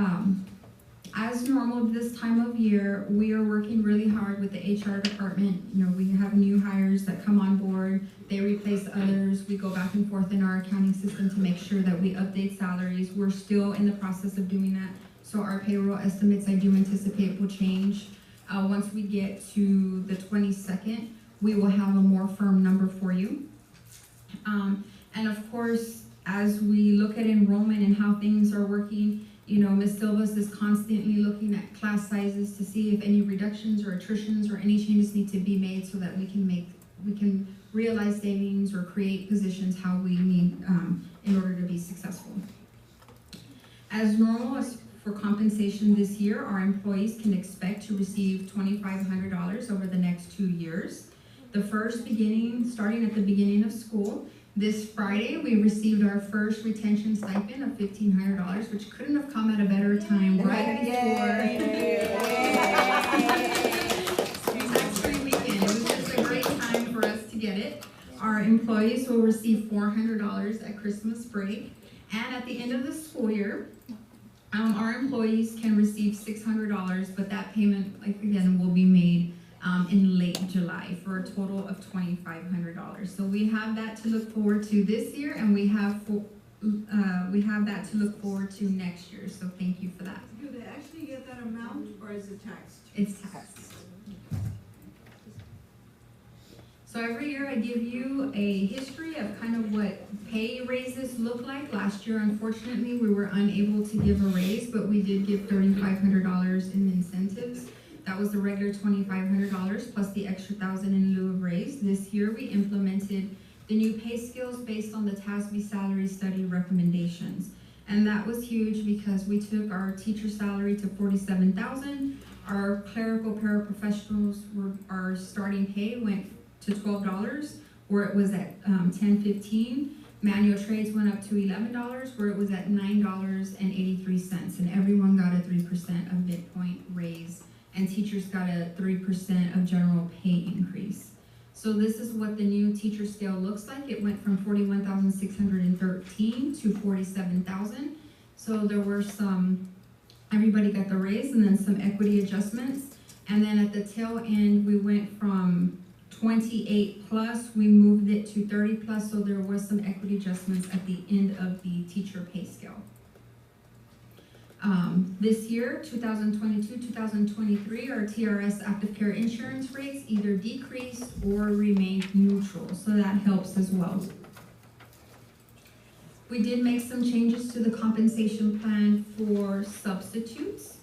as normal this time of year, we are working really hard with the HR department. You know, we have new hires that come on board. They replace others. We go back and forth in our accounting system to make sure that we update salaries. We're still in the process of doing that. So our payroll estimates, I do anticipate, will change. Once we get to the 22nd, we will have a more firm number for you. And of course, as we look at enrollment and how things are working, you know, Ms. Silvas is constantly looking at class sizes to see if any reductions or attritions or any changes need to be made so that we can realize savings or create positions how we need in order to be successful. As normal, as for compensation this year, our employees can expect to receive $2,500 over the next 2 years. The first starting at the beginning of school. This Friday, we received our first retention stipend of $1,500, which couldn't have come at a better time, right before tax-free weekend. It was just a great time for us to get it. Our employees will receive $400 at Christmas break, and at the end of the school year, our employees can receive $600, but that payment, again, will be made in late July for a total of $2,500. So we have that to look forward to this year, and we have that to look forward to next year. So thank you for that. Do they actually get that amount, or is it taxed? It's taxed. So every year I give you a history of kind of what pay raises look like. Last year, unfortunately, we were unable to give a raise, but we did give $3,500 in incentives. That was the regular $2,500 plus the extra $1,000 in lieu of raise. This year, we implemented the new pay scales based on the TASB salary study recommendations. And that was huge because we took our teacher salary to $47,000. Our clerical paraprofessionals our starting pay went to $12, where it was at $10.15. Manual trades went up to $11, where it was at $9.83. And everyone got a 3% of midpoint raise. And teachers got a 3% of general pay increase. So this is what the new teacher scale looks like. It went from 41,613 to 47,000. So there were everybody got the raise and then some equity adjustments. And then at the tail end, we went from 28 plus, we moved it to 30 plus. So there was some equity adjustments at the end of the teacher pay scale. This year, 2022-2023, our TRS active care insurance rates either decreased or remained neutral, so that helps as well. We did make some changes to the compensation plan for substitutes.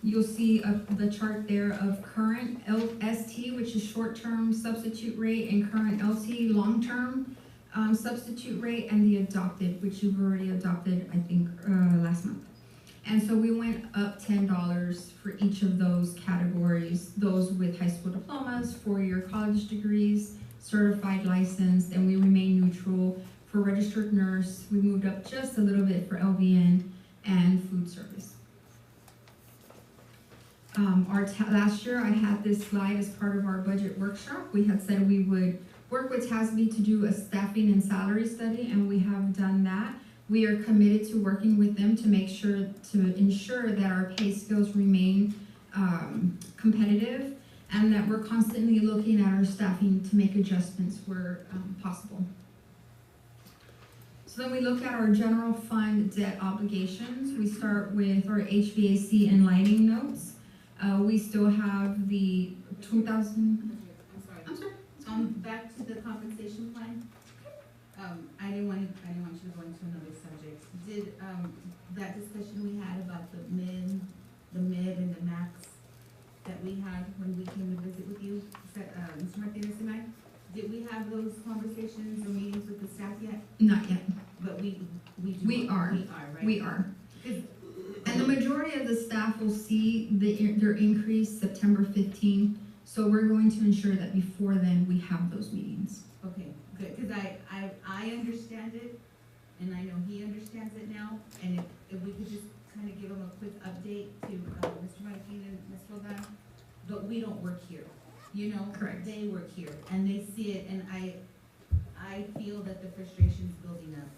You'll see the chart there of current ST, which is short-term substitute rate, and current LT, long-term substitute rate, and the adopted, which you've already adopted, I think, last month. And so we went up $10 for each of those categories, those with high school diplomas, four-year college degrees, certified license, and we remain neutral for registered nurse. We moved up just a little bit for LVN and food service. Last year, I had this slide as part of our budget workshop. We had said we would work with TASB to do a staffing and salary study, and we have done that. We are committed to working with them to ensure that our pay scales remain competitive, and that we're constantly looking at our staffing to make adjustments where possible. So then we look at our general fund debt obligations. We start with our HVAC and lighting notes. We still have the 2000. I'm sorry. Back to the compensation plan. I didn't want you to go into another subject. Did that discussion we had about the mid and the max that we had when we came to visit with you, Mr. Martinez and I? Did we have those conversations or meetings with the staff yet? Not yet. But we are, right? We are. And the majority of the staff will see their increase September 15th. So we're going to ensure that before then we have those meetings. Okay, good, because I understand it, and I know he understands it now, and if we could just kind of give him a quick update to Mr. Martin and Ms. Roldan, but we don't work here, you know? Correct. They work here, and they see it, and I feel that the frustration's building up.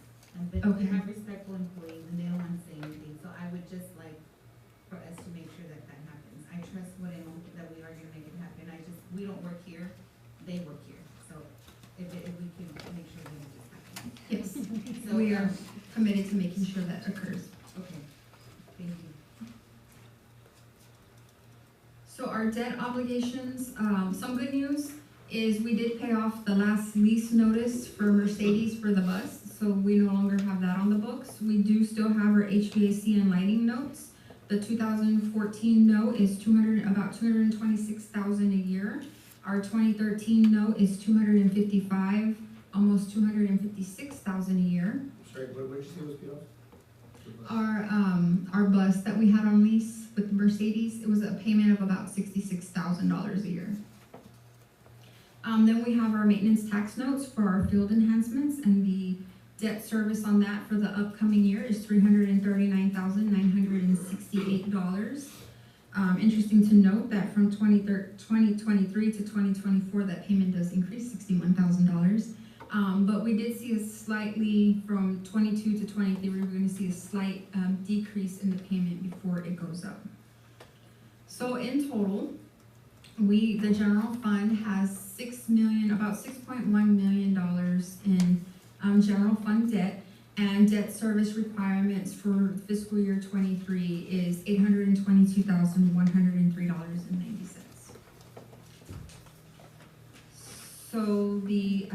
But we have respectful employees, and they don't want to say anything, so I would just like for us to make sure that that happens. I trust Moreno that we are gonna make it happen. We don't work here, they work here, so if we can make sure that it happens. Yes, So, we are committed to making sure that occurs. Okay, thank you. So our debt obligations, some good news is we did pay off the last lease notice for Mercedes for the bus, so we no longer have that on the books. We do still have our HVAC and lighting notes. The 2014 note is about $226,000 a year. Our 2013 note is $255,000, almost $256,000 a year. Sorry, what did you say was paid off? Our bus that we had on lease with Mercedes, it was a payment of about $66,000 a year. Then we have our maintenance tax notes for our field enhancements, and the debt service on that for the upcoming year is $339,968. Interesting to note that from 2023 to 2024, that payment does increase $61,000. But we did see a slightly, from 22 to 23, we're going to see a slight decrease in the payment before it goes up. So in total, the general fund has about $6.1 million in general fund debt, and debt service requirements for fiscal year 23 is $822,103.90. So the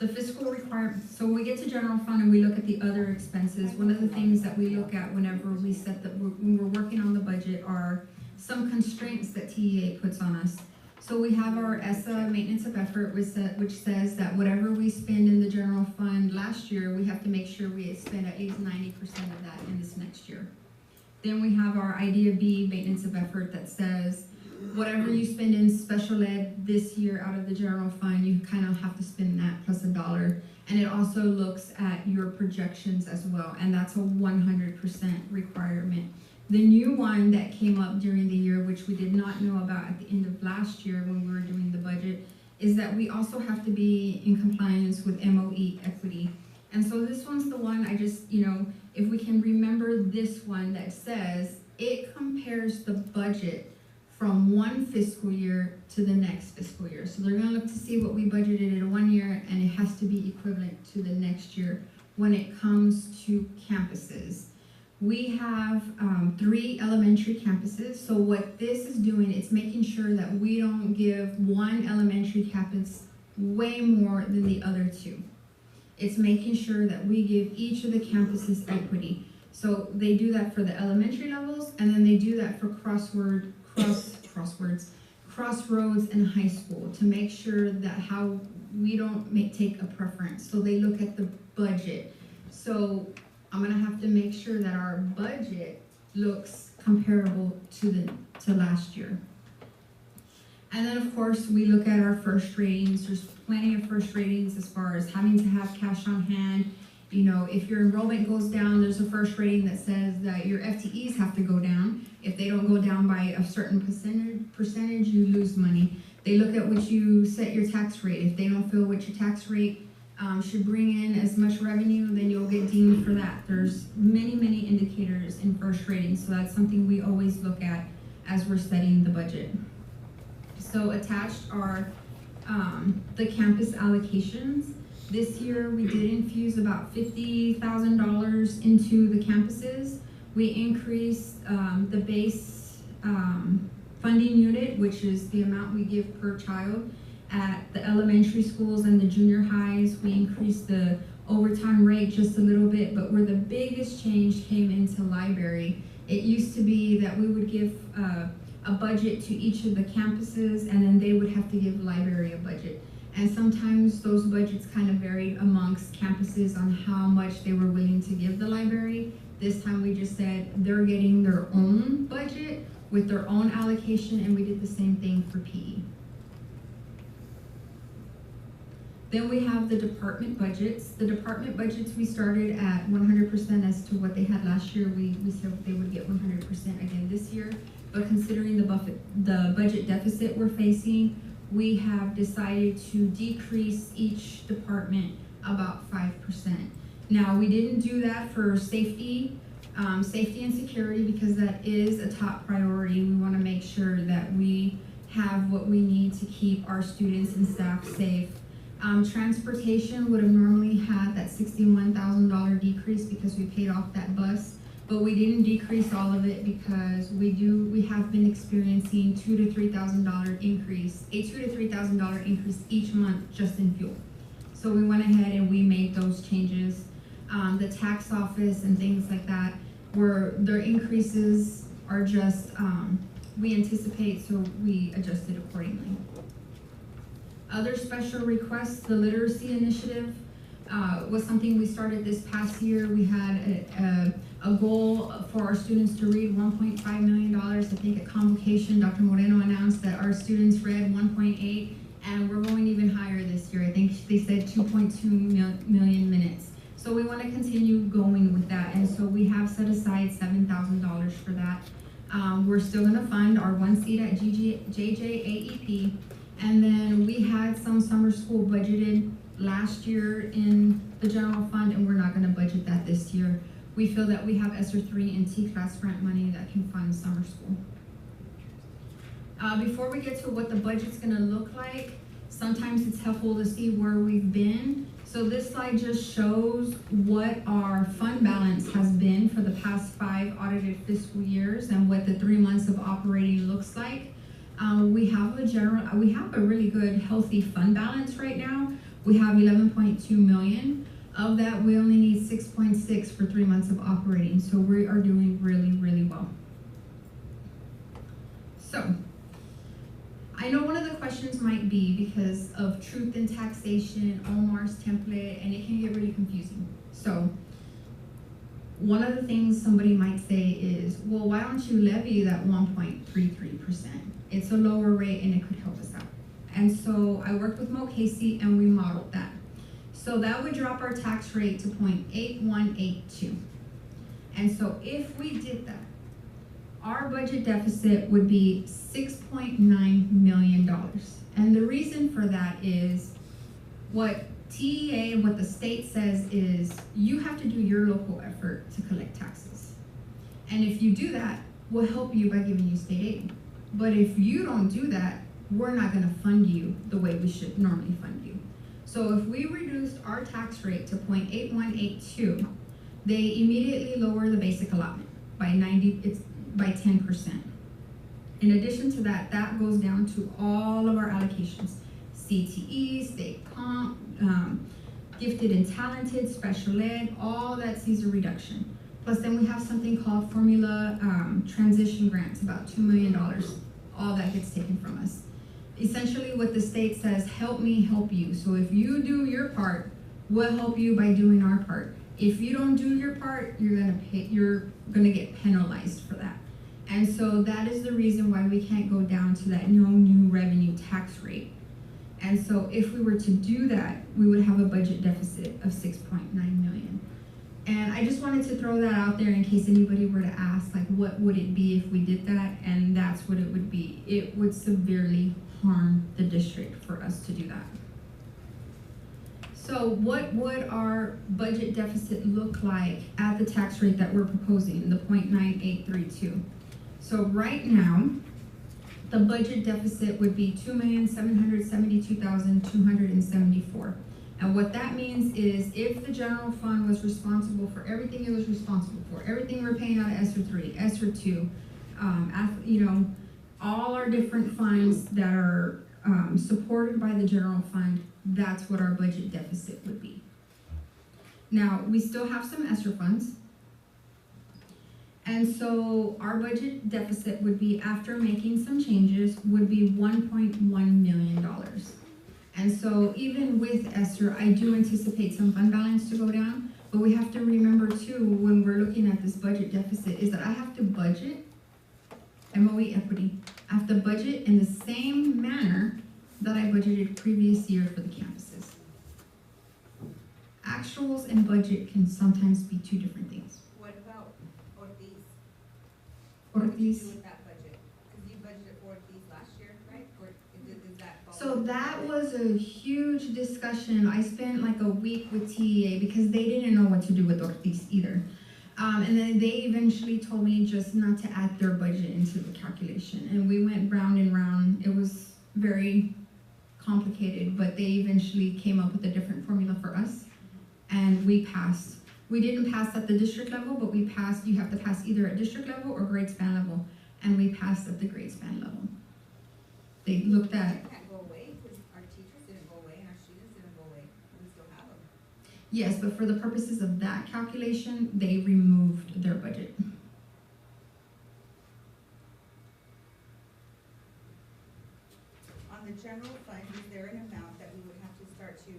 fiscal requirement, so we get to general fund and we look at the other expenses. One of the things that we look at whenever we when we're working on the budget are some constraints that TEA puts on us. So we have our ESSA maintenance of effort, which says that whatever we spend in the general fund last year, we have to make sure we spend at least 90% of that in this next year. Then we have our IDEA B maintenance of effort that says whatever you spend in special ed this year out of the general fund, you kind of have to spend that plus $1. And it also looks at your projections as well, and that's a 100% requirement. The new one that came up during the year, which we did not know about at the end of last year when we were doing the budget, is that we also have to be in compliance with MOE equity. And so this one's the one I just, if we can remember this one that says it compares the budget from one fiscal year to the next fiscal year. So they're gonna look to see what we budgeted in 1 year, and it has to be equivalent to the next year when it comes to campuses. We have 3 elementary campuses, so what this is doing, it's making sure that we don't give one elementary campus way more than the other 2. It's making sure that we give each of the campuses equity. So they do that for the elementary levels, and then they do that for Crossroads and high school to make sure that how we don't take a preference. So they look at the budget. So I'm gonna have to make sure that our budget looks comparable to last year. And then of course we look at our first ratings. There's plenty of first ratings as far as having to have cash on hand. You know, if your enrollment goes down, there's a first rating that says that your FTEs have to go down. If they don't go down by a certain percentage, you lose money. They look at what you set your tax rate. If they don't feel what your tax rate should bring in as much revenue, then you'll get deemed for that. There's many indicators in first rating, so that's something we always look at as we're setting the budget. So attached are the campus allocations. This year we did infuse about $50,000 into the campuses. We increased the base funding unit, which is the amount we give per child. At the elementary schools and the junior highs, we increased the overtime rate just a little bit, but where the biggest change came into library, it used to be that we would give a budget to each of the campuses, and then they would have to give library a budget. And sometimes those budgets kind of varied amongst campuses on how much they were willing to give the library. This time we just said they're getting their own budget with their own allocation, and we did the same thing for PE. Then we have the department budgets. The department budgets, we started at 100% as to what they had last year. We said they would get 100% again this year. But considering the budget deficit we're facing, we have decided to decrease each department about 5%. Now, we didn't do that for safety and security because that is a top priority. We want to make sure that we have what we need to keep our students and staff safe. Transportation would have normally had that $61,000 decrease because we paid off that bus, but we didn't decrease all of it because we have been experiencing $2,000 to $3,000 increase, a $2,000 to $3,000 increase each month just in fuel. So we went ahead and we made those changes. The tax office and things like that, where their increases are just, we anticipate, so we adjusted accordingly. Other special requests, the literacy initiative was something we started this past year. We had a goal for our students to read $1.5 million. I think at convocation, Dr. Moreno announced that our students read 1.8, and we're going even higher this year. I think they said 2.2 million minutes. So we want to continue going with that, and so we have set aside $7,000 for that. We're still going to fund our one seat at JJAEP. And then we had some summer school budgeted last year in the general fund, and we're not going to budget that this year. We feel that we have ESSER 3 and T-class grant money that can fund summer school. Before we get to what the budget's going to look like, sometimes it's helpful to see where we've been. So this slide just shows what our fund balance has been for the past 5 audited fiscal years and what the 3 months of operating looks like. We have a really good, healthy fund balance right now. We have 11.2 million. Of that, we only need 6.6 for 3 months of operating. So we are doing really well. So, I know one of the questions might be because of truth in taxation, Omar's template, and it can get really confusing. So, one of the things somebody might say is, well, why don't you levy that 1.33%? It's a lower rate and it could help us out. And so I worked with Mo Casey and we modeled that. So that would drop our tax rate to 0.8182. And so if we did that, our budget deficit would be $6.9 million. And the reason for that is what TEA and what the state says is you have to do your local effort to collect taxes. And if you do that, we'll help you by giving you state aid. But if you don't do that, we're not going to fund you the way we should normally fund you. So if we reduced our tax rate to 0.8182, they immediately lower the basic allotment by 10%. In addition to that, that goes down to all of our allocations: CTE, state comp, gifted and talented, special ed, all that sees a reduction. Plus then we have something called formula transition grants, about $2 million. All that gets taken from us. Essentially what the state says, help me help you. So if you do your part, we'll help you by doing our part. If you don't do your part, you're gonna get penalized for that. And so that is the reason why we can't go down to that no new revenue tax rate. And so if we were to do that, we would have a budget deficit of 6.9 million. And I just wanted to throw that out there in case anybody were to ask, like, what would it be if we did that? And that's what it would be. It would severely harm the district for us to do that. So what would our budget deficit look like at the tax rate that we're proposing, the 0.9832? So right now, the budget deficit would be 2,772,274. And what that means is if the general fund was responsible for everything it was responsible for, everything we're paying out of ESSER 3, ESSER 2, all our different funds that are supported by the general fund, that's what our budget deficit would be. Now, we still have some ESSER funds. And so our budget deficit would be, after making some changes, would be $1.1 million. And so even with ESSER, I do anticipate some fund balance to go down, but we have to remember too, when we're looking at this budget deficit, is that I have to budget MOE equity. I have to budget in the same manner that I budgeted previous year for the campuses. Actuals and budget can sometimes be two different things. What about Ortiz? Ortiz. What did you do with that budget? Because you budgeted for Ortiz last year, right? Or does that fall? So that was a huge discussion. I spent like a week with TEA because they didn't know what to do with Ortiz either. And then they eventually told me just not to add their budget into the calculation. And we went round and round. It was very complicated, but they eventually came up with a different formula for us. And we passed. We didn't pass at the district level, but we passed. You have to pass either at district level or grade span level. And we passed at the grade span level. They looked at It can't go away because our teachers didn't go away and our students didn't go away. We still have them. yes, but for the purposes of that calculation, they removed their budget. On the general fund, is there an amount that we would have to start to,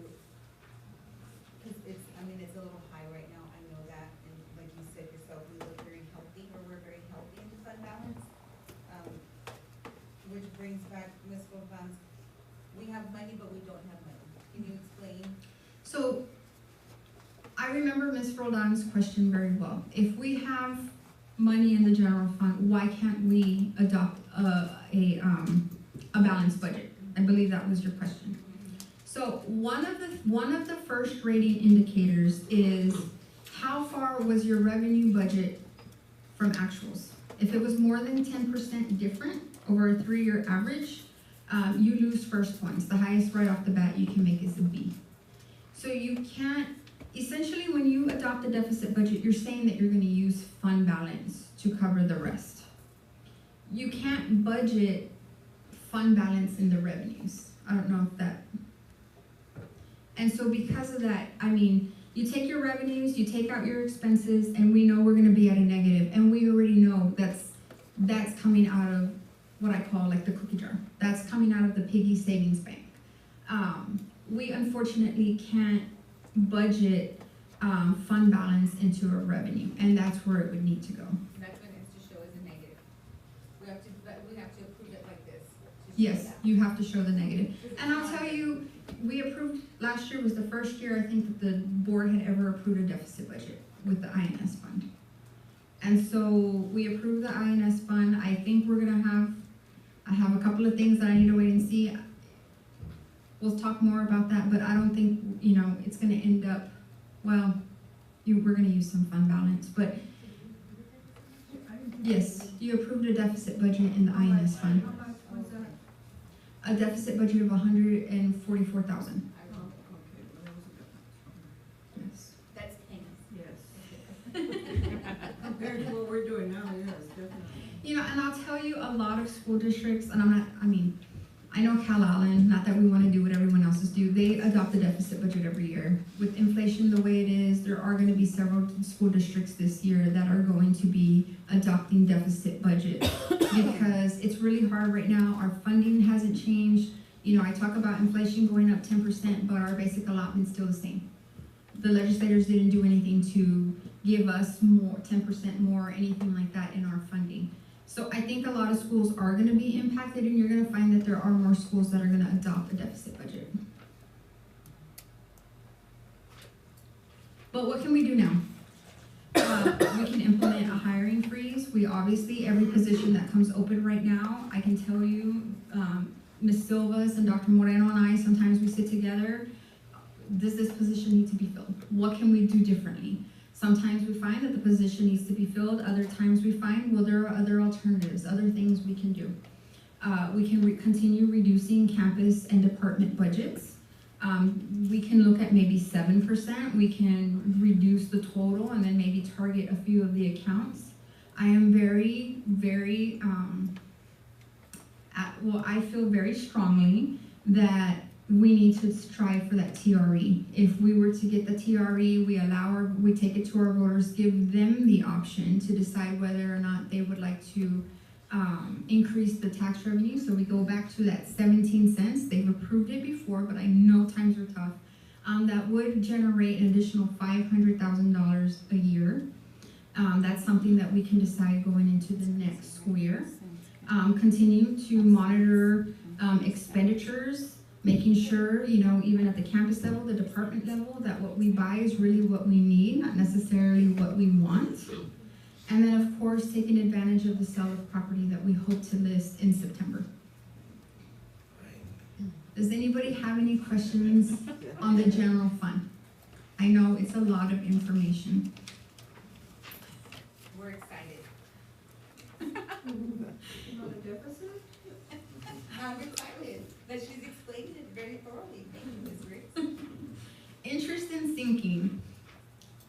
because it's a little high right now, I know that, and like you said yourself, we look very healthy, or we're very healthy in the fund balance. Which brings back, Ms. Roldan's, we have money, but we don't have money. Can you explain? So I remember Ms. Roldan's question very well. If we have money in the general fund, why can't we adopt a balanced budget? I believe that was your question. So one of the first rating indicators is how far was your revenue budget from actuals. If it was more than 10% different over a 3-year average, you lose first points. The highest right off the bat you can make is a B. So you can't, essentially when you adopt a deficit budget, you're saying that you're gonna use fund balance to cover the rest. You can't budget fund balance in the revenues. I don't know if that, and so because of that, you take your revenues, you take out your expenses, and we know we're gonna be at a negative, and we already know that's coming out of what I call like the cookie jar. That's coming out of the piggy savings bank. We unfortunately can't budget fund balance into a revenue, and that's where it would need to go. That's when it's to show as a negative. We have to approve it like this. Yes, you have to show the negative. And I'll tell you, we approved, last year was the first year I think that the board had ever approved a deficit budget with the INS fund. And so we approved the INS fund. I think we're gonna I have a couple of things that I need to wait and see. We'll talk more about that, but I don't think, it's gonna end up, well, we're gonna use some fund balance, but yes, you approved a deficit budget in the INS fund. A deficit budget of 144,000. Yes. That's payments. Yes. Compared to what we're doing now, yes, definitely. And I'll tell you, a lot of school districts, and I know Cal Allen, not that we want to do what everyone else's do, they adopt a deficit budget every year. With inflation the way it is, there are going to be several school districts this year that are going to be adopting deficit budgets because it's really hard right now. Our funding hasn't changed. You know, I talk about inflation going up 10%, but our basic allotment's still the same. The legislators didn't do anything to give us more, 10% more, or anything like that in our funding. So I think a lot of schools are going to be impacted, and you're going to find that there are more schools that are going to adopt a deficit budget. But what can we do now? We can implement a hiring freeze. We obviously, every position that comes open right now, I can tell you, Ms. Silvas and Dr. Moreno and I, sometimes we sit together. Does this position need to be filled? What can we do differently? Sometimes we find that the position needs to be filled. Other times we find, well, there are other alternatives, other things we can do. We can continue reducing campus and department budgets. We can look at maybe 7%. We can reduce the total and then maybe target a few of the accounts. I am very, very, I feel very strongly that we need to strive for that TRE. If we were to get the TRE, we take it to our voters, give them the option to decide whether or not they would like to increase the tax revenue. So we go back to that 17 cents. They've approved it before, but I know times are tough. That would generate an additional $500,000 a year. That's something that we can decide going into the next school year. Continue to monitor expenditures, making sure, you know, even at the campus level, the department level, that what we buy is really what we need, not necessarily what we want. And then, of course, taking advantage of the sale of property that we hope to list in September. Does anybody have any questions on the general fund? I know it's a lot of information. We're excited. I'm excited that she's explained it very thoroughly. Thank you, Ms. Griggs. Interest in sinking.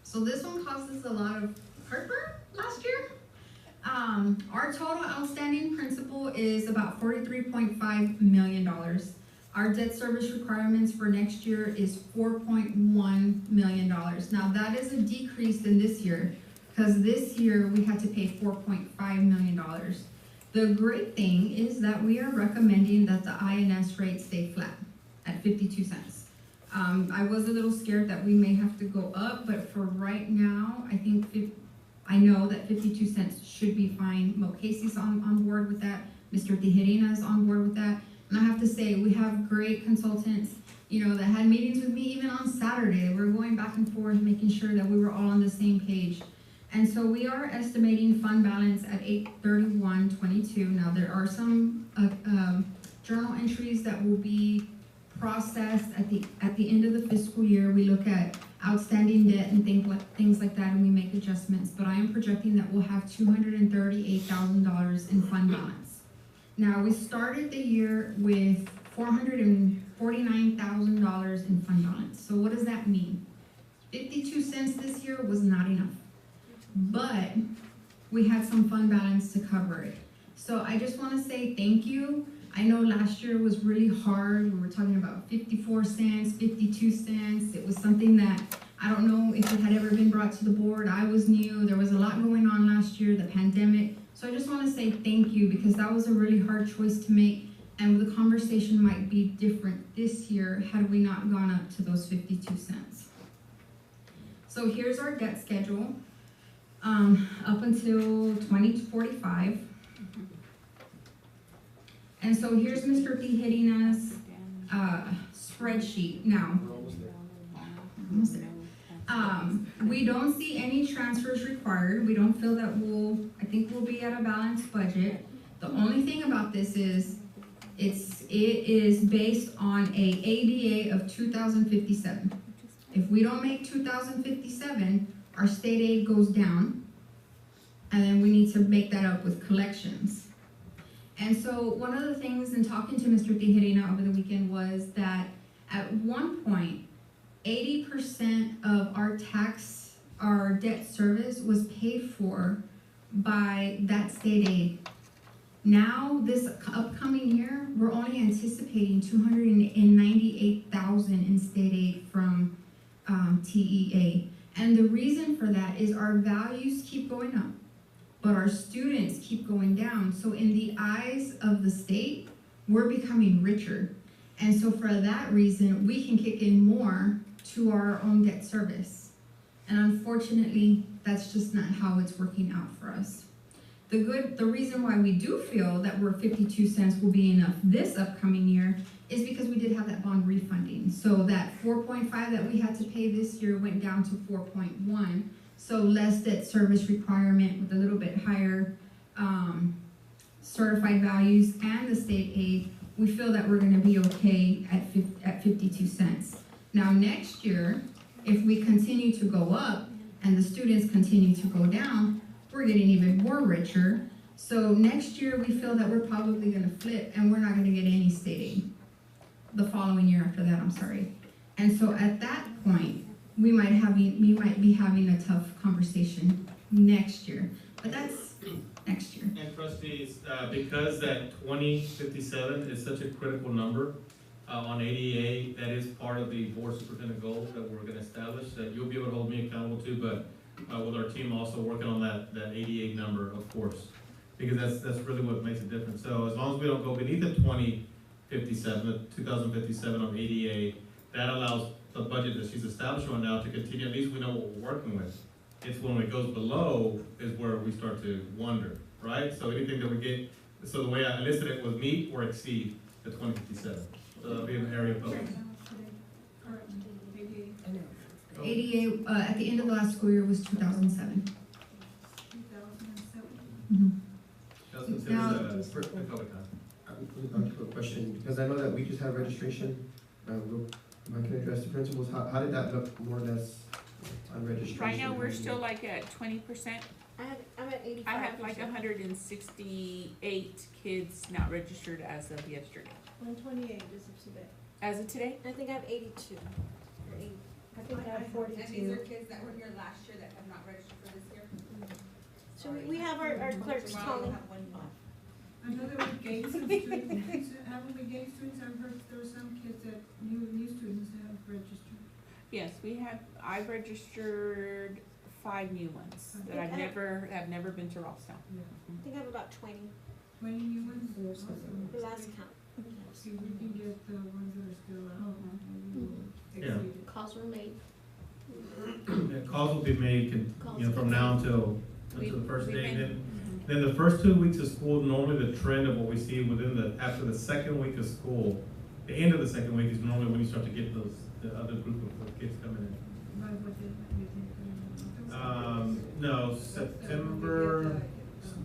So this one caused us a lot of heartburn last year. Our total outstanding principal is about $43.5 million. Our debt service requirements for next year is $4.1 million. Now that is a decrease in this year, because this year we had to pay $4.5 million. The great thing is that we are recommending that the INS rate stay flat at 52 cents. I was a little scared that we may have to go up, but for right now, I know that 52 cents should be fine. Mo Casey's on board with that. Mr. Tijerina is on board with that. And I have to say, we have great consultants, you know, that had meetings with me even on Saturday. We're going back and forth, making sure that we were all on the same page. And so we are estimating fund balance at $831.22. Now there are some journal entries that will be processed at the end of the fiscal year. We look at outstanding debt and things like that, and we make adjustments. But I am projecting that we'll have $238,000 in fund balance. Now we started the year with $449,000 in fund balance. So what does that mean? 52 cents this year was not enough. But we had some fund balance to cover it. So I just want to say thank you. I know last year was really hard. We were talking about 54 cents, 52 cents. It was something that I don't know if it had ever been brought to the board. I was new. There was a lot going on last year, the pandemic. So I just want to say thank you, because that was a really hard choice to make. And the conversation might be different this year had we not gone up to those 52 cents. So here's our debt schedule. Up until 2045. And so here's Mr. Tijerina's spreadsheet. Now, we don't see any transfers required. We don't feel that I think we'll be at a balanced budget. The only thing about this is, it is based on a ADA of 2057. If we don't make 2057, our state aid goes down, and then we need to make that up with collections. And so one of the things in talking to Mr. Tijerina over the weekend was that at one point, 80% of our debt service was paid for by that state aid. Now, this upcoming year, we're only anticipating 298,000 in state aid from TEA. And the reason for that is our values keep going up, but our students keep going down. So in the eyes of the state, we're becoming richer. And so for that reason, we can kick in more to our own debt service. And unfortunately, that's just not how it's working out for us. The reason why we do feel that we're 52 cents will be enough this upcoming year is because we did have that bond refunding. So that 4.5 that we had to pay this year went down to 4.1. So less debt service requirement with a little bit higher certified values and the state aid. We feel that we're gonna be okay at 52 cents. Now next year, if we continue to go up and the students continue to go down, we're getting even more richer. So next year, we feel that we're probably gonna flip and we're not gonna get any state aid. The following year after that, I'm sorry. And so at that point, we might be having a tough conversation next year, but that's next year. And trustees, because that 2057 is such a critical number on ADA, that is part of the board superintendent goal that we're gonna establish, that you'll be able to hold me accountable to, but with our team also working on that 88 number, of course, because that's really what makes a difference. So as long as we don't go beneath the 2057 on ADA, that allows the budget that she's establishing right now to continue. At least we know what we're working with. It's when it goes below is where we start to wonder, right? So anything that we get, so the way I listed it was meet or exceed the 2057. So that'll be an area of focus. ADA, at the end of the last school year was 2007. 2007. That's considered a COVID time. A quick question, because I know that we just had registration, I can address the principals, how did that look more or less on registration? Right now, we're still like at 20%. I'm at 85%. I have like 168 kids not registered as of yesterday. 128 as of today. As of today? I think I have 82. Or 80. I think I have 42. And these are kids that were here last year that have not registered for this year? So we have our clerks calling. I know there were gained some students, haven't we gained students? I've heard there were some kids that, new students that have registered. Yes, I've registered 5 new ones that have never been to Rosstown. Yeah. I think I have about 20. 20 new ones? The last count. See, we can get the ones that are still out. Maybe we'll Yeah. exceed it. Calls were made. Yeah, calls will be made, from now until the first We've day. been- Then the first 2 weeks of school, normally the trend of what we see after the second week of school, the end of the second week is normally when you start to get the other group of kids coming in. By what day, you think? No, September.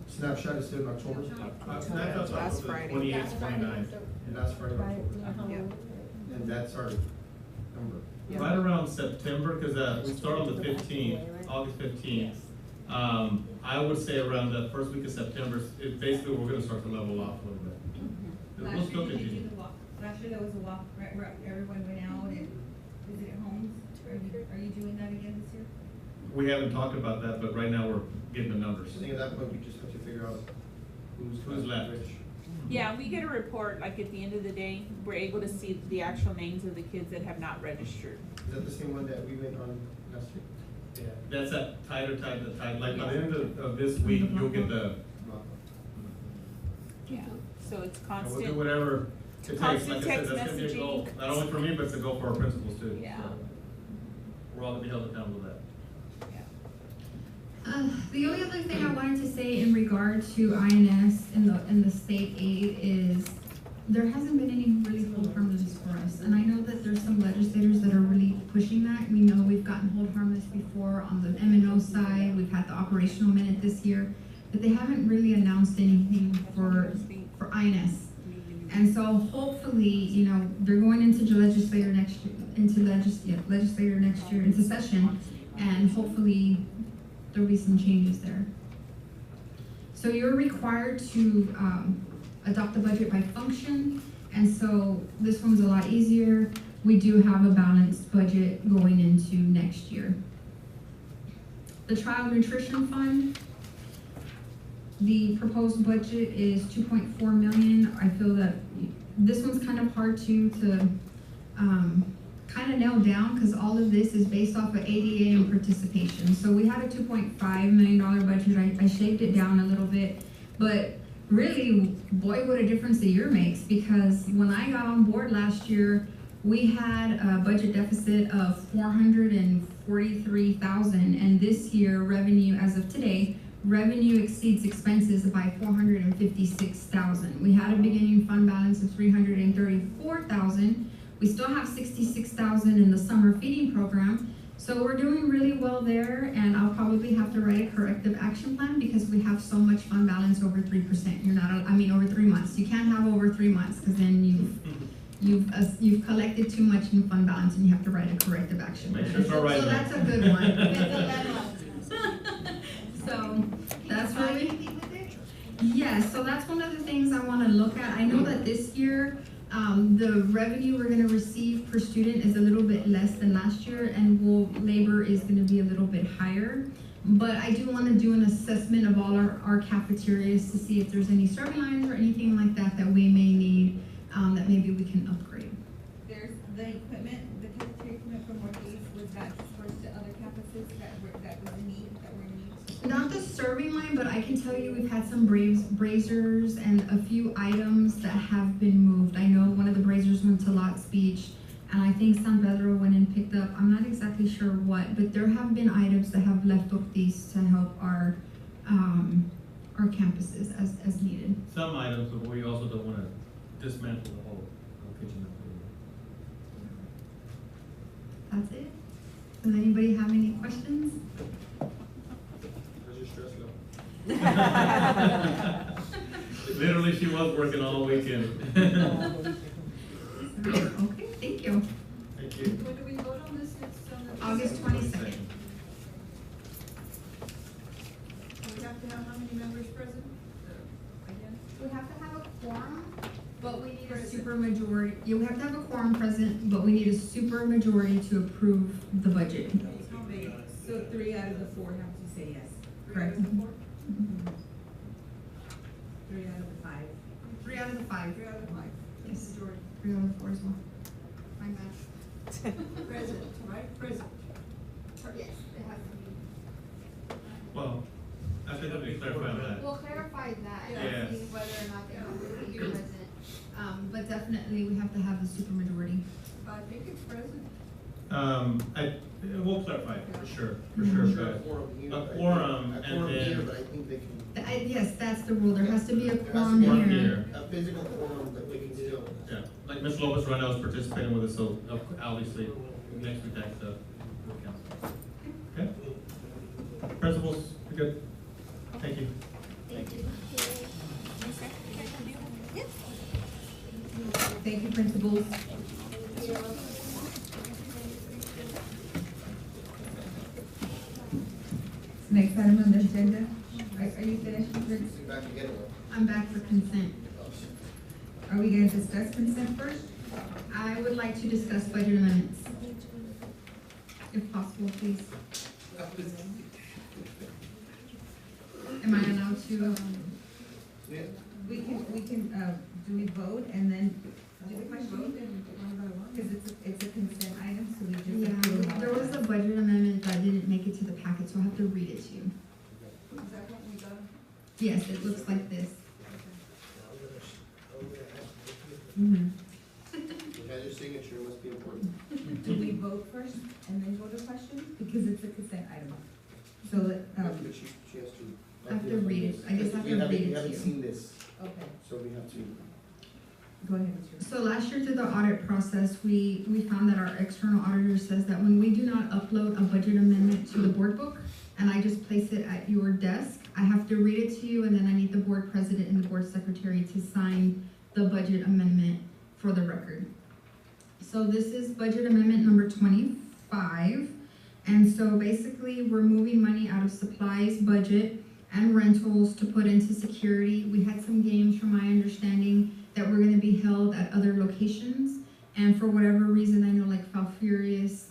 Snapshot is still in October? That's Last Friday. 28th, 29th. Last Friday, October. Yeah. And that's our number. Yeah. Right around September, because we start on the 15th, August 15th. I would say around the first week of September, basically we're gonna start to level off a little bit. We'll still continue. Last year there was a walk, where everyone went out and visited homes. Are you doing that again this year? We haven't talked about that, but right now we're getting the numbers. I think at that point, we just have to figure out Who's left? Yeah, we get a report, like at the end of the day, we're able to see the actual names of the kids that have not registered. Is that the same one that we went on last year? Yeah, that's that tighter, like by the end of this week, you'll get the, Yeah. So it's we'll do constant. whatever it takes. Constant Like I said, text that's gonna be a goal, messaging. not only for me, but it's a goal for our principals too. Yeah. So we're all gonna be held accountable to that. The only other thing I wanted to say in regard to INS and the state aid is there hasn't been any really hold harmless for us. And I know that there's some legislators that are really pushing that. We know we've gotten hold harmless before on the M&O side. We've had the operational minute this year, but they haven't really announced anything for INS. And so hopefully, they're going into legislator next year, into session, and hopefully there'll be some changes there. So you're required to adopt the budget by function, and so this one's a lot easier. We do have a balanced budget going into next year. The Child Nutrition Fund, The proposed budget is 2.4 million. I feel that this one's kind of hard to kind of nail down because all of this is based off of ADA and participation. So we had a $2.5 million budget. I shaved it down a little bit, but really, boy, what a difference a year makes, because when I got on board last year, we had a budget deficit of $443,000, and this year, revenue, as of today, revenue exceeds expenses by $456,000. We had a beginning fund balance of $334,000. We still have $66,000 in the summer feeding program. So we're doing really well there, and I'll probably have to write a corrective action plan because we have so much fund balance over 3%. Over 3 months. You can't have over 3 months because then you've collected too much in fund balance and you have to write a corrective action plan. Make sure it's all right. So that's a good one. So that's really, yeah, so that's one of the things I want to look at. I know that this year, the revenue we're going to receive per student is a little bit less than last year, and labor is going to be a little bit higher. But I do want to do an assessment of all our cafeterias to see if there's any serving lines or anything like that that we may need, that maybe we can upgrade. There's the equipment, the cafeteria equipment from Northeast, was that dispersed to other campuses that were in need, that were in need? Not the serving line, but I can tell you we've had some braziers and a few items that have been moved. I know one of the braziers went to Lots Beach, and I think San Pedro went and picked up, I'm not exactly sure what, but there have been items that have left Northeast to help our campuses as needed. Some items, but we also don't want to dismantle the whole kitchen. That's it. Does anybody have any questions? How's your stress level? Literally, she was working all weekend. Okay, thank you. Thank you. When do we vote on this? It's on the. August 22nd. We have to have how many members present? Again? We have to have a quorum, but we need a super majority. Yeah, we have to have a quorum present, but we need a super majority to approve the budget. How many? So 3 out of the 4 have to say yes. Correct. 3 out of the 5. 3 out of the 5. 3 out of 5. Yes. Majority. 3 out of the 4 as well. My bad. Present, right? Present. Yes, it has to be. Well, I think let me clarify that. We'll clarify that, Yes. and see whether or not they have to be present. But definitely we have to have a super majority. I think it's present. We'll clarify it for sure, but a quorum and then. But I think they can. Yes, that's the rule. There has to be a There has to quorum be Quorum here. here. a physical quorum that we can still. Yeah, like Ms. Lopez right now is participating with us, so obviously next week that's the council. Okay? Principals, you're good. Thank you. Thank you. Thank you, principals. Next item on the agenda, are you finished? Back together. I'm back for consent. Are we gonna discuss consent first? I would like to discuss budget amendments. If possible, please. Am I allowed to, Yeah. We can, do we vote and then do the question? Because it's a consent item, so we just. approve yeah, all there was that. a budget amendment that didn't make it to the packet, so I have to read it to you. Is that what we got? Yes, it looks like this. Mhm. You guys' your signature must be important. Do we vote first and then go to questions? Because it's a consent item. So, But she has to. I have to read it. I just have to read it We to haven't you. seen this, okay, so we have to. go ahead, Mr. So last year through the audit process, we found that our external auditor says that when we do not upload a budget amendment to the board book, and I just place it at your desk, I have to read it to you, and then I need the board president and the board secretary to sign the budget amendment for the record. So this is budget amendment number 25. And so basically, we're moving money out of supplies budget and rentals to put into security. We had some games, from my understanding, that were gonna be held at other locations. And for whatever reason, I know like Falfurious,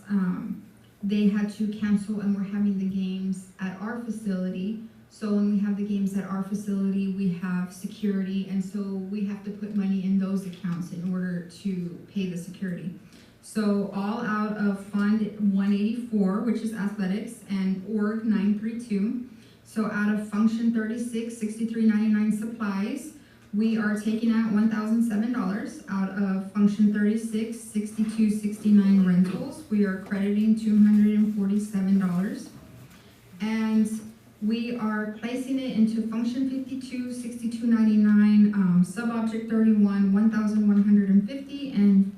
they had to cancel, and we're having the games at our facility. So when we have the games at our facility, we have security, and so we have to put money in those accounts in order to pay the security. So all out of Fund 184, which is athletics, and Org 932. So out of Function 36, 6399 supplies, we are taking out $1,007. Out of Function 36, 6269 rentals, we are crediting $247. And we are placing it into Function 52, 6299, Sub-Object 31, 1,150, and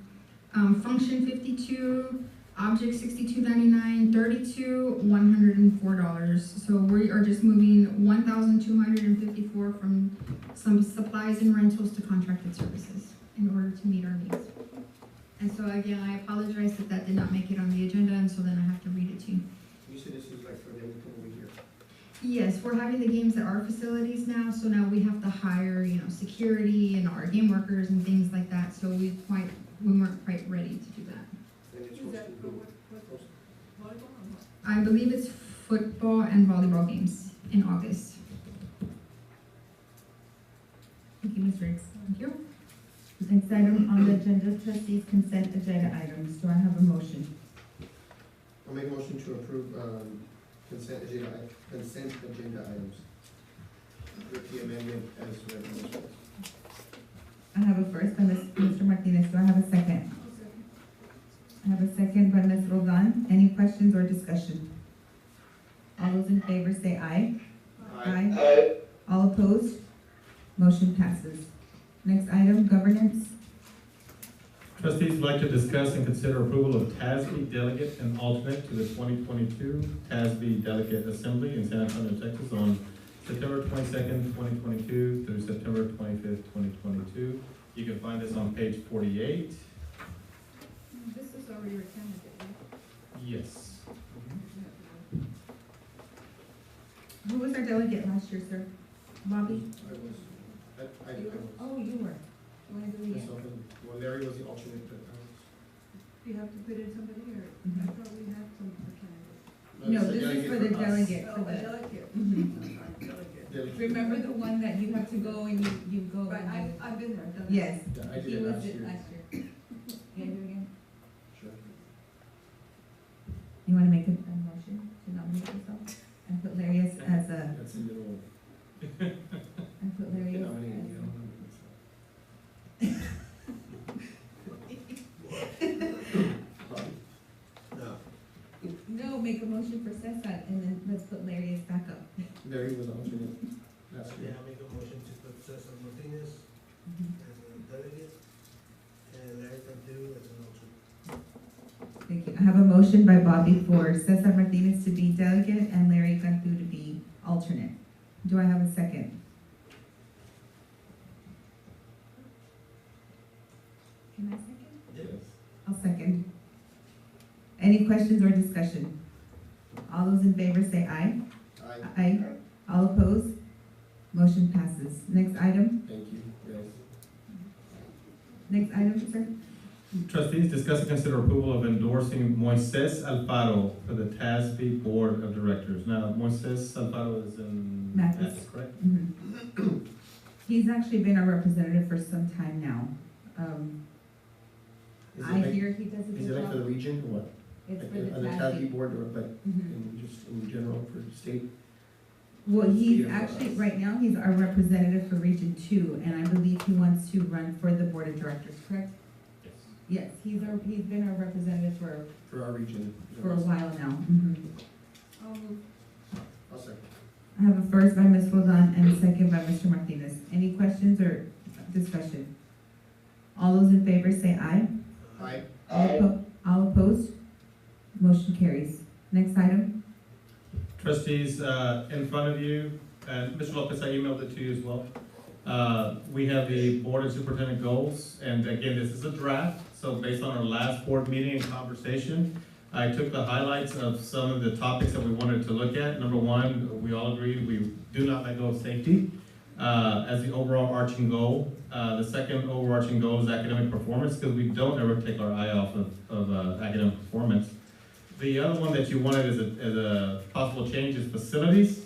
Function 52, Object 6299, 32, $104. So we are just moving 1,254 from some supplies and rentals to contracted services in order to meet our needs. And so again, I apologize that that did not make it on the agenda, and so then I have to read it to you. You said this is like for them to come over here. Yes, we're having the games at our facilities now, so now we have to hire, security and our game workers and things like that, so we weren't quite ready to do that. And it's supposed to go. I believe it's football and volleyball games in August. Thank you, Ms. Riggs. Thank you. Next item on the agenda, trustees consent agenda items. Do I have a motion? I'll make a motion to approve, consent agenda items. With the amendment as read. I have a first by Mr. Martinez. Do I have a second? I have a second by Ms. Roldan. Any questions or discussion? All those in favor say aye. Aye. All opposed? Motion passes. Next item, governance. Trustees would like to discuss and consider approval of TASB delegate and alternate to the 2022 TASB Delegate Assembly in San Antonio, Texas on September 22nd, 2022 through September 25th, 2022. You can find this on page 48. This is already a candidate, right? Yes. Who was our delegate last year, sir? Bobby? I was. Oh, you were. You want to do it again? Myself and, well, Larry was the alternate, but You have to put in somebody, or I thought we had some for candidates. No, this is for the us. delegate. Oh, For a the, delegate. Mhm. Delegate. Remember the one that you have to go and you go? Right, and I've been there, I've done that. Yes. Yeah, I did He it was last it year. last year. You gonna do it again? Sure. You wanna make a motion to nominate yourself? And put Larry as a, That's a little. and put Larry as. No, make a motion for Cesar, and then let's put Larry as backup. Larry was the alternate last Yeah, year. I make a motion to put Cesar Martinez as a delegate and Larry Cantu as an alternate. Thank you. I have a motion by Bobby for Cesar Martinez to be delegate and Larry Cantu to be alternate. Do I have a second? Can I second? Yes. I'll second. Any questions or discussion? All those in favor say aye. Aye. Aye. All opposed? Motion passes. Next item? Thank you, yes. Next item, sir? Trustees, discuss and consider approval of endorsing Moises Alfaro for the TASB Board of Directors. Now, Moises Alfaro is in Mathis. Mathis, correct? He's actually been our representative for some time now. Is I it like- hear he does a Is good it like for the job. region or what? It's Like for the on the TASB. TASB board or like Mhm. just in general for the state? Well, he's Yeah. actually, right now, he's our representative for Region 2, and I believe he wants to run for the Board of Directors, correct? Yes. Yes, he's been our representative For our region. for a while now. Mhm. I'll second. I have a first by Ms. Roldan and a second by Mr. Martinez. Any questions or discussion? All those in favor say aye. Aye. All opposed? Motion carries. Next item? Trustees, in front of you, and Mr. Lopez, I emailed it to you as well. We have the board and superintendent goals, and again, this is a draft, so based on our last board meeting and conversation, I took the highlights of some of the topics that we wanted to look at. Number one, we all agreed we do not let go of safety as the overall arching goal. The second overarching goal is academic performance, because we don't ever take our eye off of academic performance. The other one that you wanted as a possible change is facilities.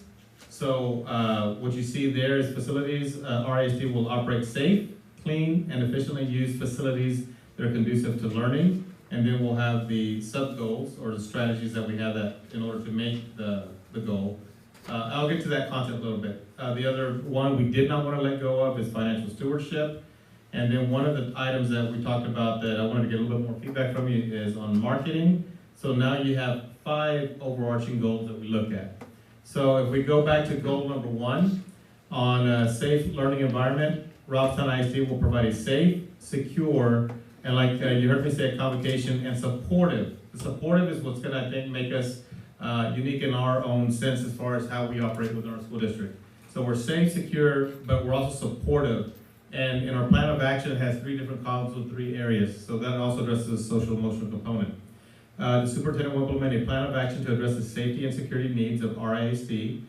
So what you see there is facilities, RISD will operate safe, clean, and efficiently use facilities that are conducive to learning. And then we'll have the sub-goals or the strategies that we have that in order to make the goal. I'll get to that content a little bit. The other one we did not want to let go of is financial stewardship. And then one of the items that we talked about that I wanted to get a little bit more feedback from you is on marketing. So now you have 5 overarching goals that we look at. So if we go back to goal number 1, on a safe learning environment, Robstown ISD will provide a safe, secure, and like you heard me say, a convocation, and supportive. The supportive is what's gonna, I think, make us unique in our own sense as far as how we operate within our school district. So we're safe, secure, but we're also supportive. And in our plan of action, it has 3 different columns with 3 areas. So that also addresses the social emotional component. The superintendent will implement a plan of action to address the safety and security needs of RISD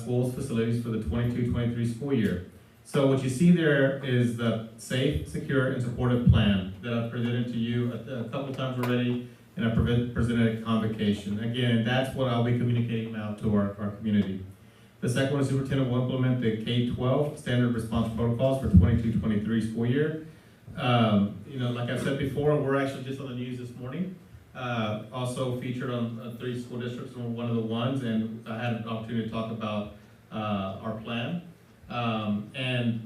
schools facilities for the 22-23 school year. So what you see there is the safe, secure, and supportive plan that I've presented to you a couple times already, and I presented at convocation. Again, that's what I'll be communicating now to our community. The second one is superintendent will implement the K-12 standard response protocols for 22-23 school year. You know, like I said before, we're actually just on the news this morning. Also featured on 3 school districts, and one of the ones, and I had an opportunity to talk about our plan.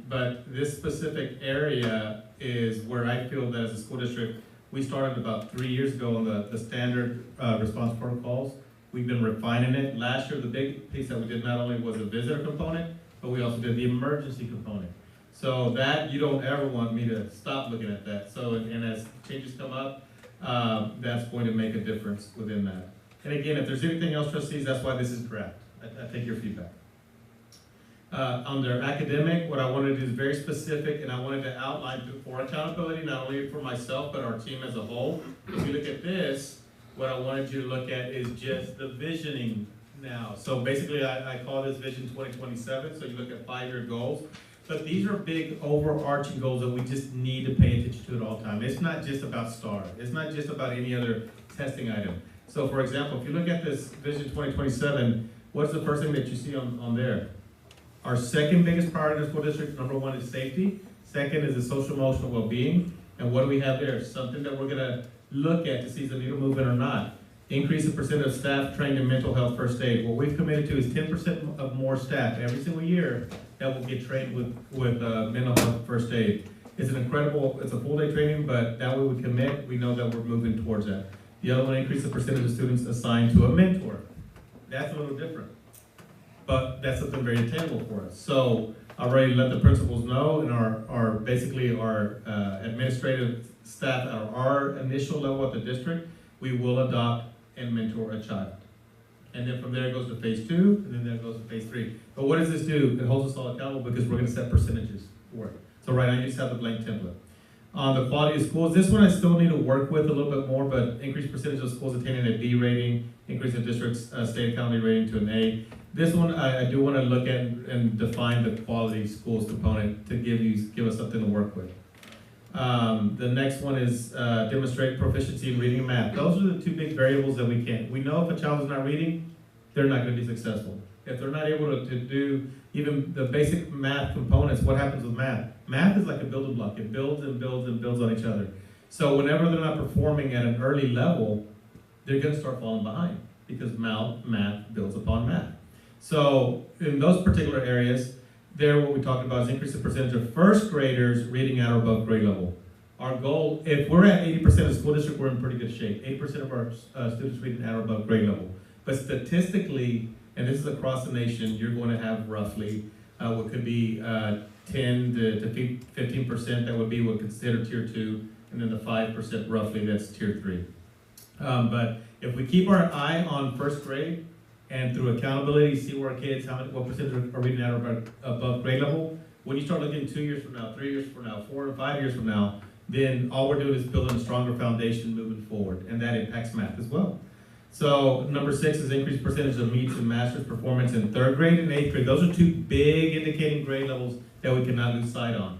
But this specific area is where I feel that as a school district, we started about 3 years ago on the standard response protocols. We've been refining it. Last year, the big piece that we did not only was a visitor component, but we also did the emergency component. So that, you don't ever want me to stop looking at that. So, and as changes come up, that's going to make a difference within that. And again, if there's anything else, trustees, that's why this is draft. I take your feedback. Under academic, what I wanted to do is very specific, and I wanted to outline for accountability, not only for myself, but our team as a whole. If you look at this, what I wanted you to look at is just the visioning now. So basically, I call this Vision 2027, so you look at 5-year goals. But these are big overarching goals that we just need to pay attention to at all times. It's not just about STAR. It's not just about any other testing item. So for example, if you look at this Vision 2027, what's the first thing that you see on there? Our second biggest priority in the school district, number 1 is safety. Second is the social emotional well-being. And what do we have there? Something that we're gonna look at to see if the needle moving or not. Increase the percent of staff trained in mental health first aid. What we've committed to is 10% of more staff every single year that will get trained with mental health first aid. It's an incredible, it's a full day training, but that way we commit, we know that we're moving towards that. The other one, increase the percentage of students assigned to a mentor. That's a little different, but that's something very attainable for us. So I already let the principals know, and our basically our administrative staff at our initial level at the district, we will adopt and mentor a child. And then from there it goes to phase 2, and then there it goes to phase 3. But what does this do? It holds us all accountable because we're gonna set percentages for it. So right now you just have the blank template. On the quality of schools, this one I still need to work with a little bit more, but increased percentage of schools attaining a B rating, increase the district's state accountability rating to an A. This one I do wanna look at and define the quality schools component to give us something to work with. The next one is demonstrate proficiency in reading and math. Those are the 2 big variables that we can't. We know if a child is not reading, they're not going to be successful. If they're not able to do even the basic math components, what happens with math? Math is like a building block. It builds and builds and builds on each other. So whenever they're not performing at an early level, they're going to start falling behind because math builds upon math. So in those particular areas, there, what we talked about is increase the percentage of first graders reading at or above grade level. Our goal, if we're at 80% of the school district, we're in pretty good shape. 80% of our students reading at or above grade level. But statistically, and this is across the nation, you're going to have roughly what could be 10 to 15% that would be what considered tier 2, and then the 5% roughly that's tier 3. But if we keep our eye on first grade, and through accountability, see where our kids, what percentage are reading at or above grade level. When you start looking 2 years from now, 3 years from now, 4 or 5 years from now, then all we're doing is building a stronger foundation moving forward, and that impacts math as well. So number 6 is increased percentage of meets and masters performance in 3rd grade and 8th grade. Those are 2 big indicating grade levels that we cannot lose sight on.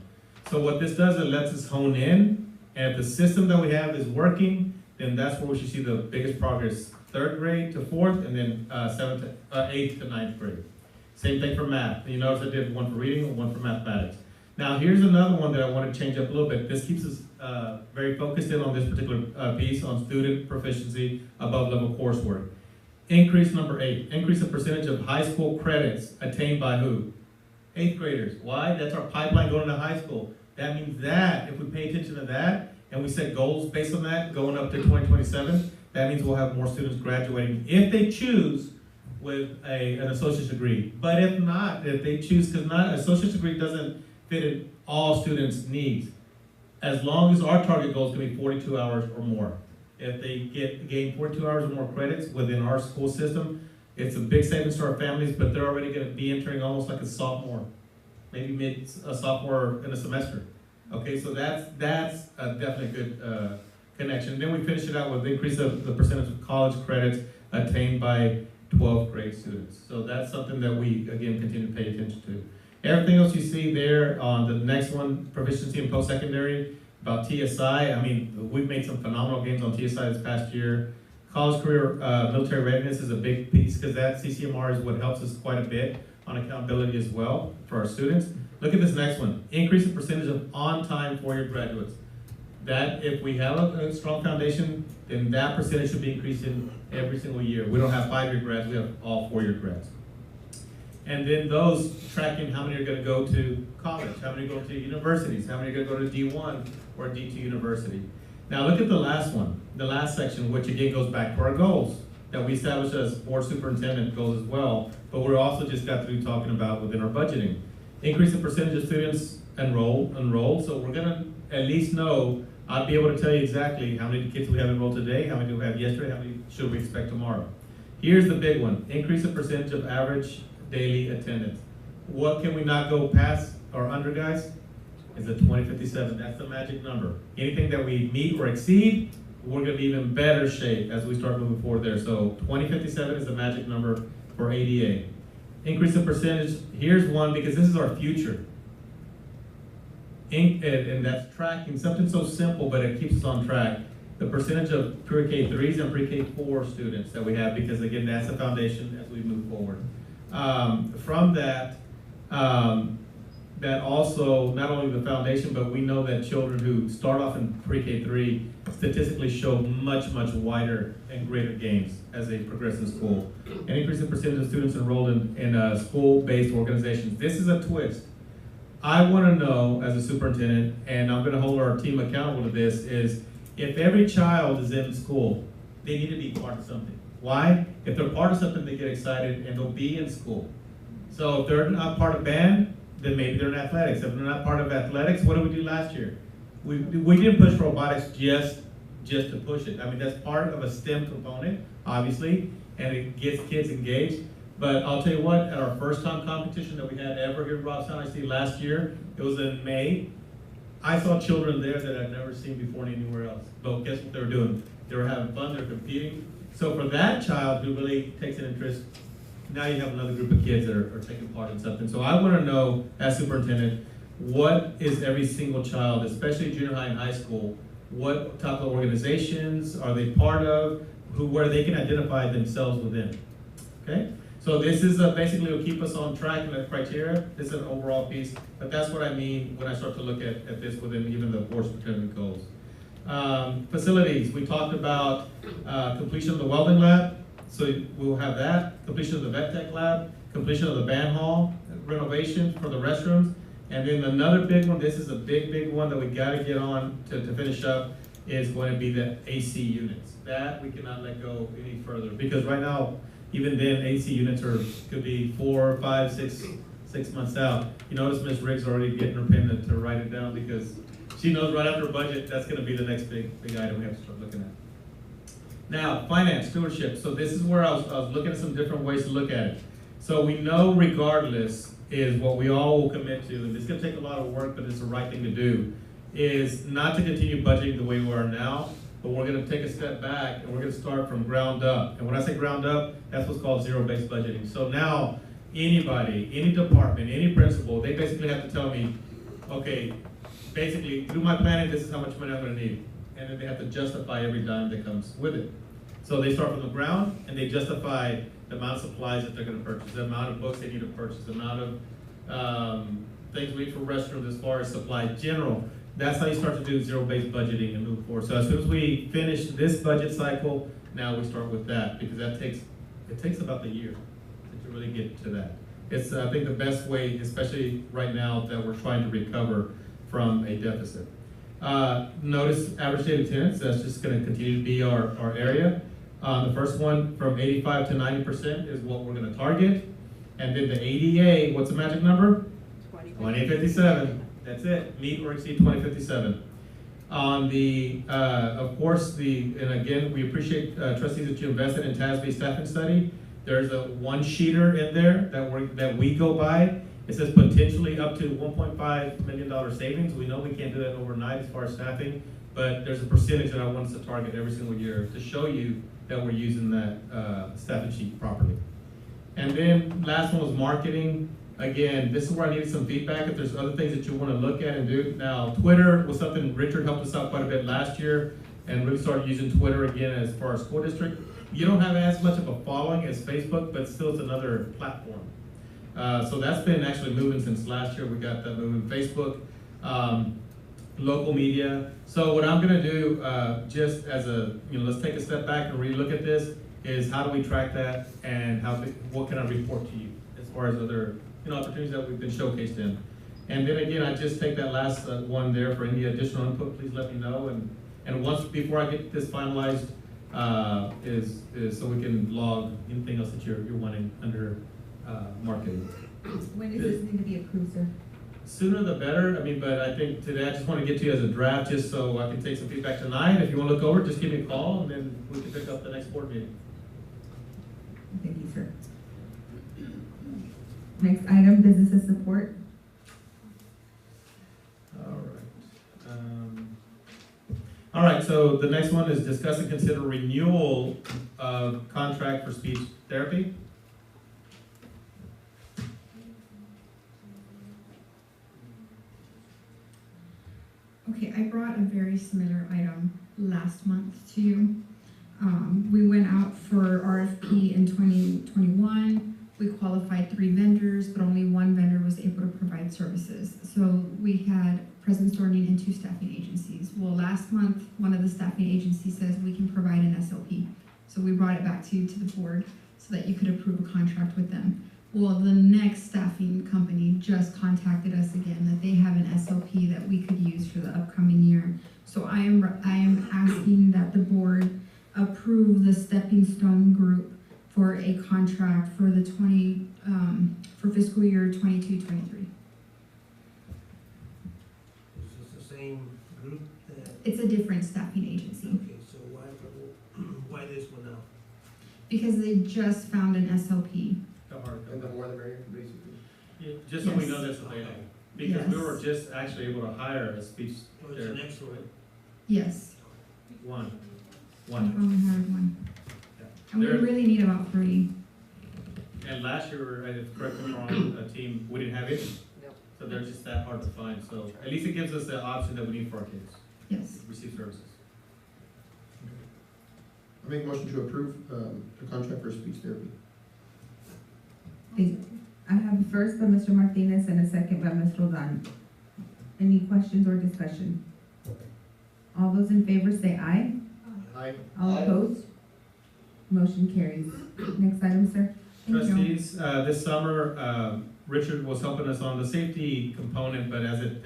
So what this does, it lets us hone in, and if the system that we have is working, then that's where we should see the biggest progress. 3rd grade to 4th, and then 8th to 9th grade. Same thing for math. You notice I did one for reading and one for mathematics. Now, here's another one that I want to change up a little bit. This keeps us very focused in on this particular piece on student proficiency above level coursework. Increase number 8, increase the percentage of high school credits attained by who? 8th graders. Why? That's our pipeline going into high school. That means that if we pay attention to that and we set goals based on that going up to 2027, that means we'll have more students graduating if they choose with an associate's degree. But if not, if they choose, because not associate's degree doesn't fit in all students' needs. As long as our target goal is going to be 42 hours or more. If they gain 42 hours or more credits within our school system, it's a big savings to our families, but they're already going to be entering almost like a sophomore, maybe a sophomore in a semester. Okay, so that's a definitely good connection. Then we finish it out with the increase of the percentage of college credits attained by 12th grade students. So that's something that we, again, continue to pay attention to. Everything else you see there on the next one, proficiency in post-secondary, about TSI, I mean, we've made some phenomenal gains on TSI this past year. College career military readiness is a big piece because that CCMR is what helps us quite a bit on accountability as well for our students. Look at this next one, increase the percentage of on-time four-year graduates. That, if we have a strong foundation, then that percentage should be increasing every single year. We don't have 5-year grads, we have all 4-year grads. And then those tracking how many are going to go to college, how many go to universities, how many are going to go to D1 or D2 university. Now look at the last one, the last section, which again goes back to our goals that we established as board superintendent goals as well, but we're also just got through talking about within our budgeting. Increase the percentage of students enrolled, so we're going to at least know, I'll be able to tell you exactly how many kids we have enrolled today, how many do we have yesterday, how many should we expect tomorrow. Here's the big one, increase the percentage of average daily attendance. What can we not go past or under, guys? Is a 2057. That's the magic number. Anything that we meet or exceed, we're going to be in even better shape as we start moving forward there. So 2057 is the magic number for ADA. Increase the percentage. Here's one because this is our future. And that's tracking something so simple, but it keeps us on track. The percentage of pre-K 3s and pre-K 4 students that we have, because again, that's the foundation as we move forward. From that, that also, not only the foundation, but we know that children who start off in pre-K 3 statistically show much, much wider and greater gains as they progress in school. And increase the percentage of students enrolled in school-based organizations. This is a twist. I want to know, as a superintendent, and I'm going to hold our team accountable to this, is if every child is in school, they need to be part of something. Why? If they're part of something, they get excited and they'll be in school. So if they're not part of band, then maybe they're in athletics. If they're not part of athletics, what did we do last year? We didn't push robotics just to push it. I mean, that's part of a STEM component, obviously, and it gets kids engaged. But I'll tell you what, at our first time competition that we had ever here at Robstown ISD last year, it was in May, I saw children there that I'd never seen before anywhere else. But guess what they were doing? They were having fun, they were competing. So for that child who really takes an interest, now you have another group of kids that are taking part in something. So I want to know, as superintendent, what is every single child, especially junior high and high school, what type of organizations are they part of, where they can identify themselves within, okay? So this is basically will keep us on track in the criteria. This is an overall piece, but that's what I mean when I start to look at this within even the board superintendent goals. Facilities, we talked about completion of the welding lab, so we'll have that, completion of the vet tech lab, completion of the band hall, renovation for the restrooms, and then another big one, this is a big one that we gotta get on to finish up, is going to be the AC units. That we cannot let go any further, because right now, even then, AC units could be 4, 5, 6 months out. You notice Ms. Riggs already getting her pen to write it down because she knows right after budget, that's gonna be the next big item we have to start looking at. Now, finance, stewardship. So this is where I was looking at some different ways to look at it. So we know regardless is what we all will commit to, and it's gonna take a lot of work, but it's the right thing to do, is not to continue budgeting the way we are now, but we're gonna take a step back and we're gonna start from ground up. And when I say ground up, that's what's called zero-based budgeting. So now, anybody, any department, any principal, they basically have to tell me, okay, basically, through my planning, this is how much money I'm gonna need. And then they have to justify every dime that comes with it. So they start from the ground and they justify the amount of supplies that they're gonna purchase, the amount of books they need to purchase, the amount of, things we need for restrooms as far as supply general. That's how you start to do zero-based budgeting and move forward. So as soon as we finish this budget cycle, now we start with that, because it takes about a year to really get to that. It's, I think, the best way, especially right now that we're trying to recover from a deficit. Notice average daily attendance, that's just gonna continue to be our area. The first one, from 85 to 90% is what we're gonna target. And then the ADA, what's the magic number? 2057. That's it, meet or exceed 2057. On the, of course, and again, we appreciate trustees that you invested in TASB staffing study. There's a one-sheeter in there that we go by. It says potentially up to $1.5 million savings. We know we can't do that overnight as far as staffing, but there's a percentage that I want us to target every single year to show you that we're using that staffing sheet properly. And then last one was marketing. Again, this is where I needed some feedback if there's other things that you want to look at and do. Now, Twitter was something Richard helped us out quite a bit last year and really started using Twitter again as far as school district. You don't have as much of a following as Facebook, but still it's another platform. So that's been actually moving since last year. We got that moving. Facebook, local media. So what I'm gonna do, just as a, let's take a step back and really look at this, is how do we track that and what can I report to you as far as other opportunities that we've been showcased in. And then again, I just take that last one there for any additional input, please let me know. And once, before I get this finalized, is so we can log anything else that you're wanting under marketing. When does this need to be approved, sir? Sooner the better. I mean, but I think today I just want to get to you as a draft, just so I can take some feedback tonight. If you want to look over, just give me a call, and then we can pick up the next board meeting. Thank you, sir. Next item, businesses support. All right, so the next one is discuss and consider renewal of contract for speech therapy. Okay, I brought a very similar item last month to you. We went out for RFP in 2021. We qualified 3 vendors, but only 1 vendor was able to provide services. So we had President Storning and 2 staffing agencies. Well, last month, one of the staffing agencies says we can provide an SLP. So we brought it back to you, to the board, so that you could approve a contract with them. Well, the next staffing company just contacted us again that they have an SLP that we could use for the upcoming year. So I am asking that the board approve the Stepping Stone Group for a contract for the for fiscal year 22-23. Is this the same group that? It's a different staffing agency. Okay, so why this one now? Because they just found an SLP. And the more the merrier, basically. Yeah, just so we know that's available. Because we Yes. were just actually able to hire a speech Oh, it's an therapist. extra one. Yes. One. We only hired 1. Yeah. And we There- really need about 3. And last year, if correct me if I'm wrong, a team, we didn't have any. So they're just that hard to find. So at least it gives us the option that we need for our kids. Yes. Receive services. I make a motion to approve, the contract for speech therapy. I have a first by Mr. Martinez and a second by Ms. Roldan. Any questions or discussion? All those in favor say aye. Aye. All opposed? Motion carries. Next item, sir. Thank you. Trustees, this summer, Richard was helping us on the safety component, but as it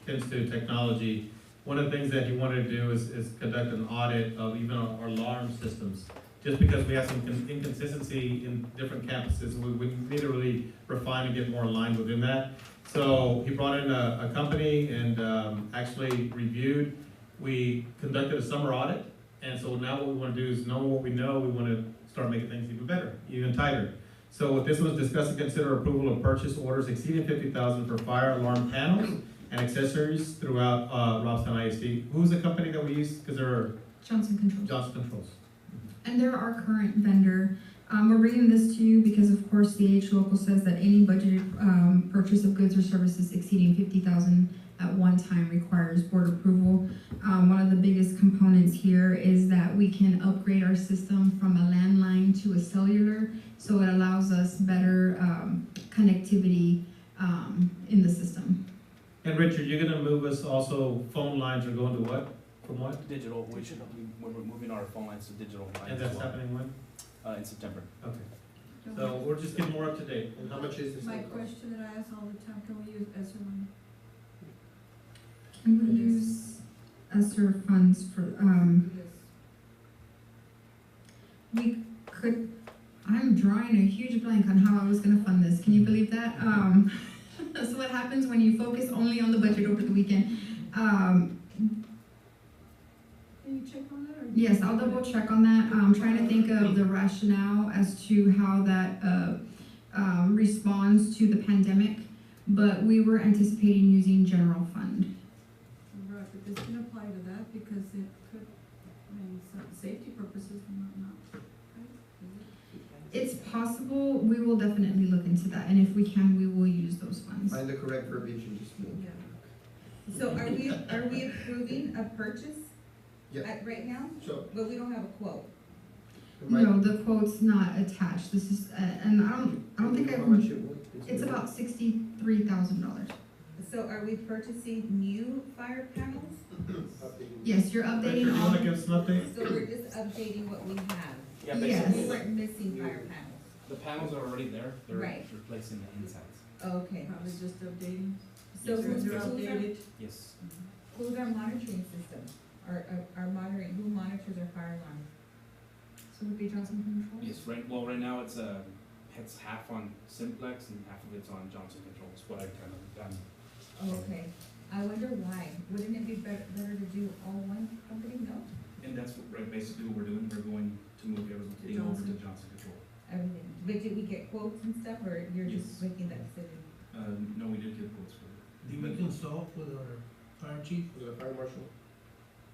tends to technology, one of the things that he wanted to do is conduct an audit of even our alarm systems. Just because we have some inconsistency in different campuses, we need to really refine and get more aligned within that. So he brought in a company and actually reviewed. We conducted a summer audit, and so now what we want to do is know what we know. We want to start making things even better, even tighter. So what this was, discuss and consider approval of purchase orders exceeding $50,000 for fire alarm panels and accessories throughout Robstown ISD. Who's the company that we use? Because there are Johnson Controls. Johnson Controls. And they're our current vendor. We're bringing this to you because, of course, the H local says that any budgeted purchase of goods or services exceeding 50,000 at one time requires board approval. One of the biggest components here is that we can upgrade our system from a landline to a cellular, so it allows us better connectivity in the system. And Richard, you're gonna move us also, phone lines are going to what? From what? Digital, we're moving our phone lines to digital lines. And that's as well. happening when? In September. Okay. So we're just getting more up to date. And how much is this? My question that I ask all the time, can we use ESSER money? Can we use ESSER funds for, we could, I'm drawing a huge blank on how I was gonna fund this, can you believe that? So what happens when you focus only on the budget over the weekend? Can you check on that, or? Yes, I'll double check on that. I'm trying to think of the rationale as to how that responds to the pandemic, but we were anticipating using general fund. Right, but this can apply to that because it could, I mean, some safety purposes, not, right? It's possible, we will definitely look into that, and if we can, we will use those funds. Find the correct verbiage and just. Yeah. So are we approving a purchase? Yeah. Right now? So. But we don't have a quote. No, the quote's not attached. This is, and I don't think How much I, it was? it's about $63,000. So are we purchasing new fire panels? Yes, you're Richard, updating you all. wanna give us an update? So we're just updating what we have? Yeah, Yes. basically, We weren't missing fire panels? the panels are already there, they're Right. replacing the insides. Okay. Probably just updating. So Yes, who's, They're who's our, updated. Yes. who's our monitoring system? Our monitoring, who monitors our fire alarm? So it would be Johnson Controls? Yes, right now it's half on Simplex and half of it's on Johnson Controls, what I've kind of done. Oh, okay. I wonder why. Wouldn't it be better to do all one company? No? And that's basically what we're doing, we're going to move everything over to Johnson Control. Everything. But did we get quotes and stuff, or you're just Yes. making that decision? No, we did get quotes for it. Did we consult with our fire chief? Was it a fire marshal?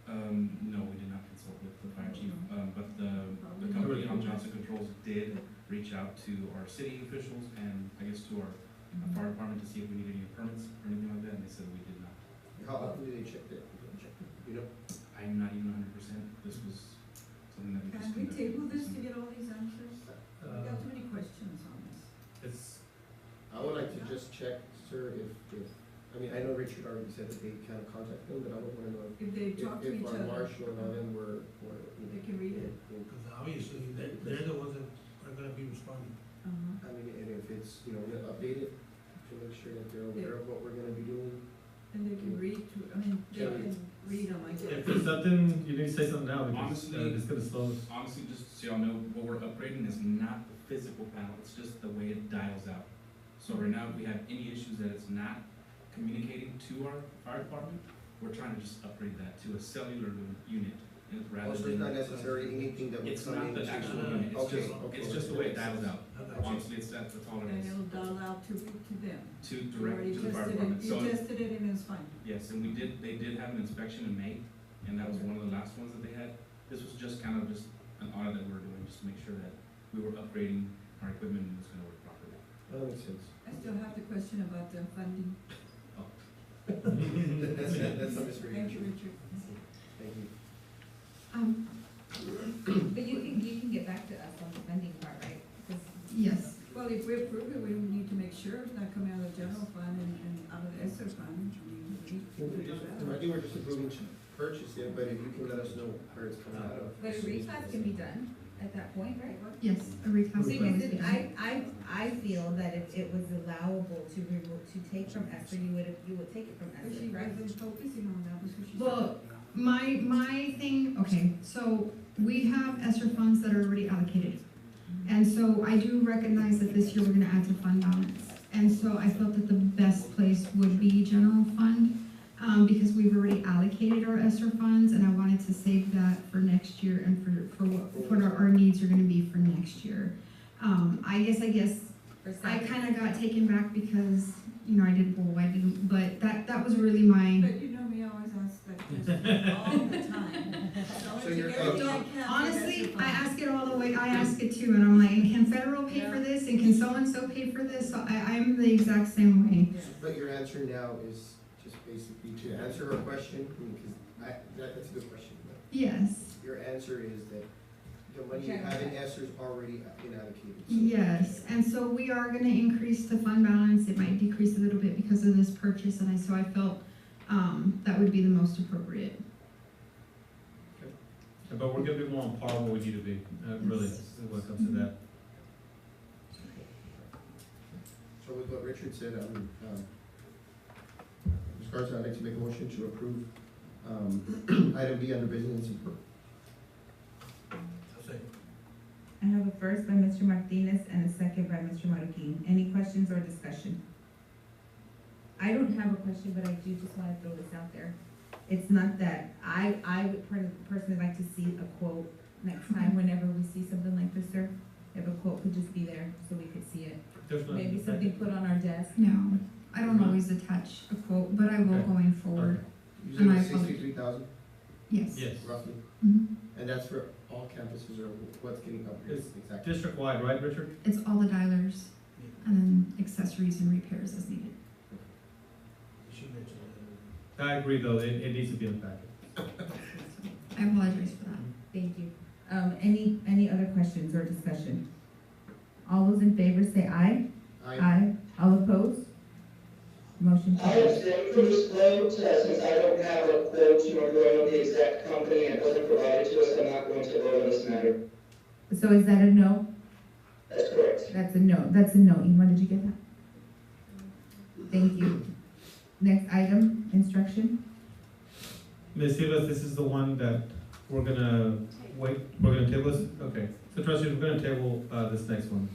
No, we did not consult with the fire chief, but the company on Johnson Controls did reach out to our city officials and I guess to our fire department to see if we needed any permits or anything like that, and they said we did not. How often do they check that? You know? I'm not even 100%, this was something that we just. Can we conducted table this to recently. get all these answers? We got too many questions on this. It's, I would like to just check, sir, if, I mean, I know Richard already said that they kind of contact them, but I would wanna know If they talk to each if our other. marshal and all them were, They can read it. Because obviously, they're the ones that are gonna be responding. Uh-huh. I mean, and if it's, you know, updated, to make sure that they're aware of what we're gonna be doing. And they can read to, I mean, they can read them, I guess. if there's something, you need to say something now because Honestly, it's gonna slow us. Honestly, just so y'all know, what we're upgrading is not the physical panel, it's just the way it dials out. So right now, if we have any issues that it's not communicating to our fire department, we're trying to just upgrade that to a cellular unit, and rather Also, than. it's not necessarily anything that would It's come not in. the actual unit, Okay, it's just the way it dials out. Okay. Honestly, that's all it And is, it'll dial out to them. to You direct already to the fire tested it, department. you So, tested it and it's fine. yes, and they did have an inspection in May, and that was one of the last ones that they had. This was just kind of just an audit that we were doing, just to make sure that we were upgrading our equipment and it was gonna work properly. That makes sense. I still have the question about the funding. That's not Mr. Thank you, Richard. Thank you. But you can get back to us on the funding part, right? 'Cause Yes. Well, if we approve it, we need to make sure it's not coming out of the general fund and out of the ESSER fund. I mean, we I think we're just approving to purchase it, but if you can let us know where it's coming out of. But a reclass can be done at that point, right? Yes, a reclass. Because I feel that if it was allowable to take from ESSER, you would take it from But she ESSER, right? wasn't focusing on that, was what she said. Well, my thing, okay, so we have ESSER funds that are already allocated. And so I do recognize that this year we're gonna add to fund balance. And so I felt that the best place would be general fund, because we've already allocated our ESSER funds, and I wanted to save that for next year and for what our needs are gonna be for next year. I guess I kinda got taken back because, you know, I didn't, but that was really my. But you know me, I always ask that question all the time. So you're- Everything I can for Honestly, ESSER I fund. ask it all the way, I ask it too, and I'm like, federal pay for this, and can so-and-so pay for this? So I'm the exact same way. But your answer now is just basically to answer her question, because that's a good question. But Yes, your answer is that the money you have in ESSER is already been allocated. So- yes, and so we are gonna increase the fund balance, it might decrease a little bit because of this purchase, and so I felt, that would be the most appropriate. But we're gonna be more on par where we need to be, really, when it comes to that. So with what Richard said, Ms. Garza, I'd like to make a motion to approve, item B under business and support. I'll say. I have a first by Mr. Martinez and a second by Mr. Marroquin. Any questions or discussion? I don't have a question, but I do just wanna throw this out there. It's not that, I would personally like to see a quote next time whenever we see something like this, sir. If a quote could just be there, so we could see it. Definitely. Maybe something put on our desk. No, I don't always attach a quote, but I will Okay. going forward. You And I said apologize. 63,000 Yes. Yes. roughly, Mhm. and that's for all campuses or what's getting upgraded It's exactly? District-wide, right, Richard? It's all the dialers, and then accessories and repairs as needed. She mentioned that. I agree, though, it needs to be in the packet. I apologize for that. Thank you. Any other questions or discussion? All those in favor say aye. All opposed? Motion I carries. abstain from this quote, since I don't have a quote, nor do I know the exact company, and it wasn't provided to us, I'm not going to vote on this matter. So is that a no? That's correct. That's a no. That's a no. Iman, did you get that? Thank you. Next item, instruction. Ms. Rivas, this is the one that we're gonna we're gonna table this? Okay. So trustees, we're gonna table, this next one,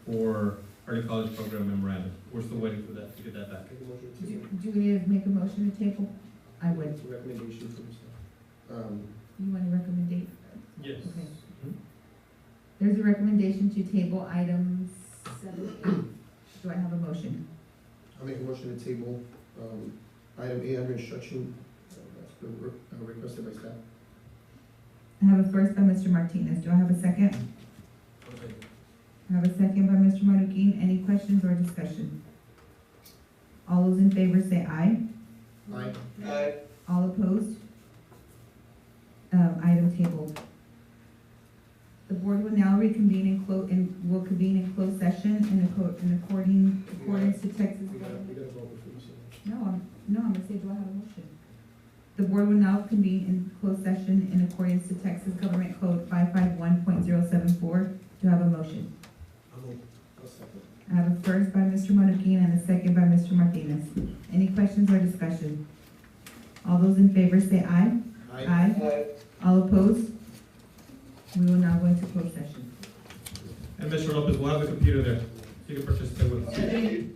for early college program memorandum. We're still waiting for that, to get that back. Make a motion to, Do we need to make a motion to table? I would. recommendation from staff. You want to recommend? Yes. Okay. There's a recommendation to table items 7. Do I have a motion? I'll make a motion to table, item A under instruction, that's been requested by staff. I have a first by Mr. Martinez. Do I have a second? Okay. I have a second by Mr. Marroquin. Any questions or discussion? All those in favor say aye. Aye. Aye. All opposed? Item tabled. The board will now reconvene will convene in closed session in accordance to Texas. We gotta vote before we say that. No, I'm gonna say, do I have a motion? The board will now convene in closed session in accordance to Texas Government Code 551.074. Do I have a motion? I'll second. I have a first by Mr. Marroquin and a second by Mr. Martinez. Any questions or discussion? All those in favor say aye. Aye. All opposed? We will now go into closed session. And Mr. Lopez, we'll have the computer there, so you can participate with us. Thank you.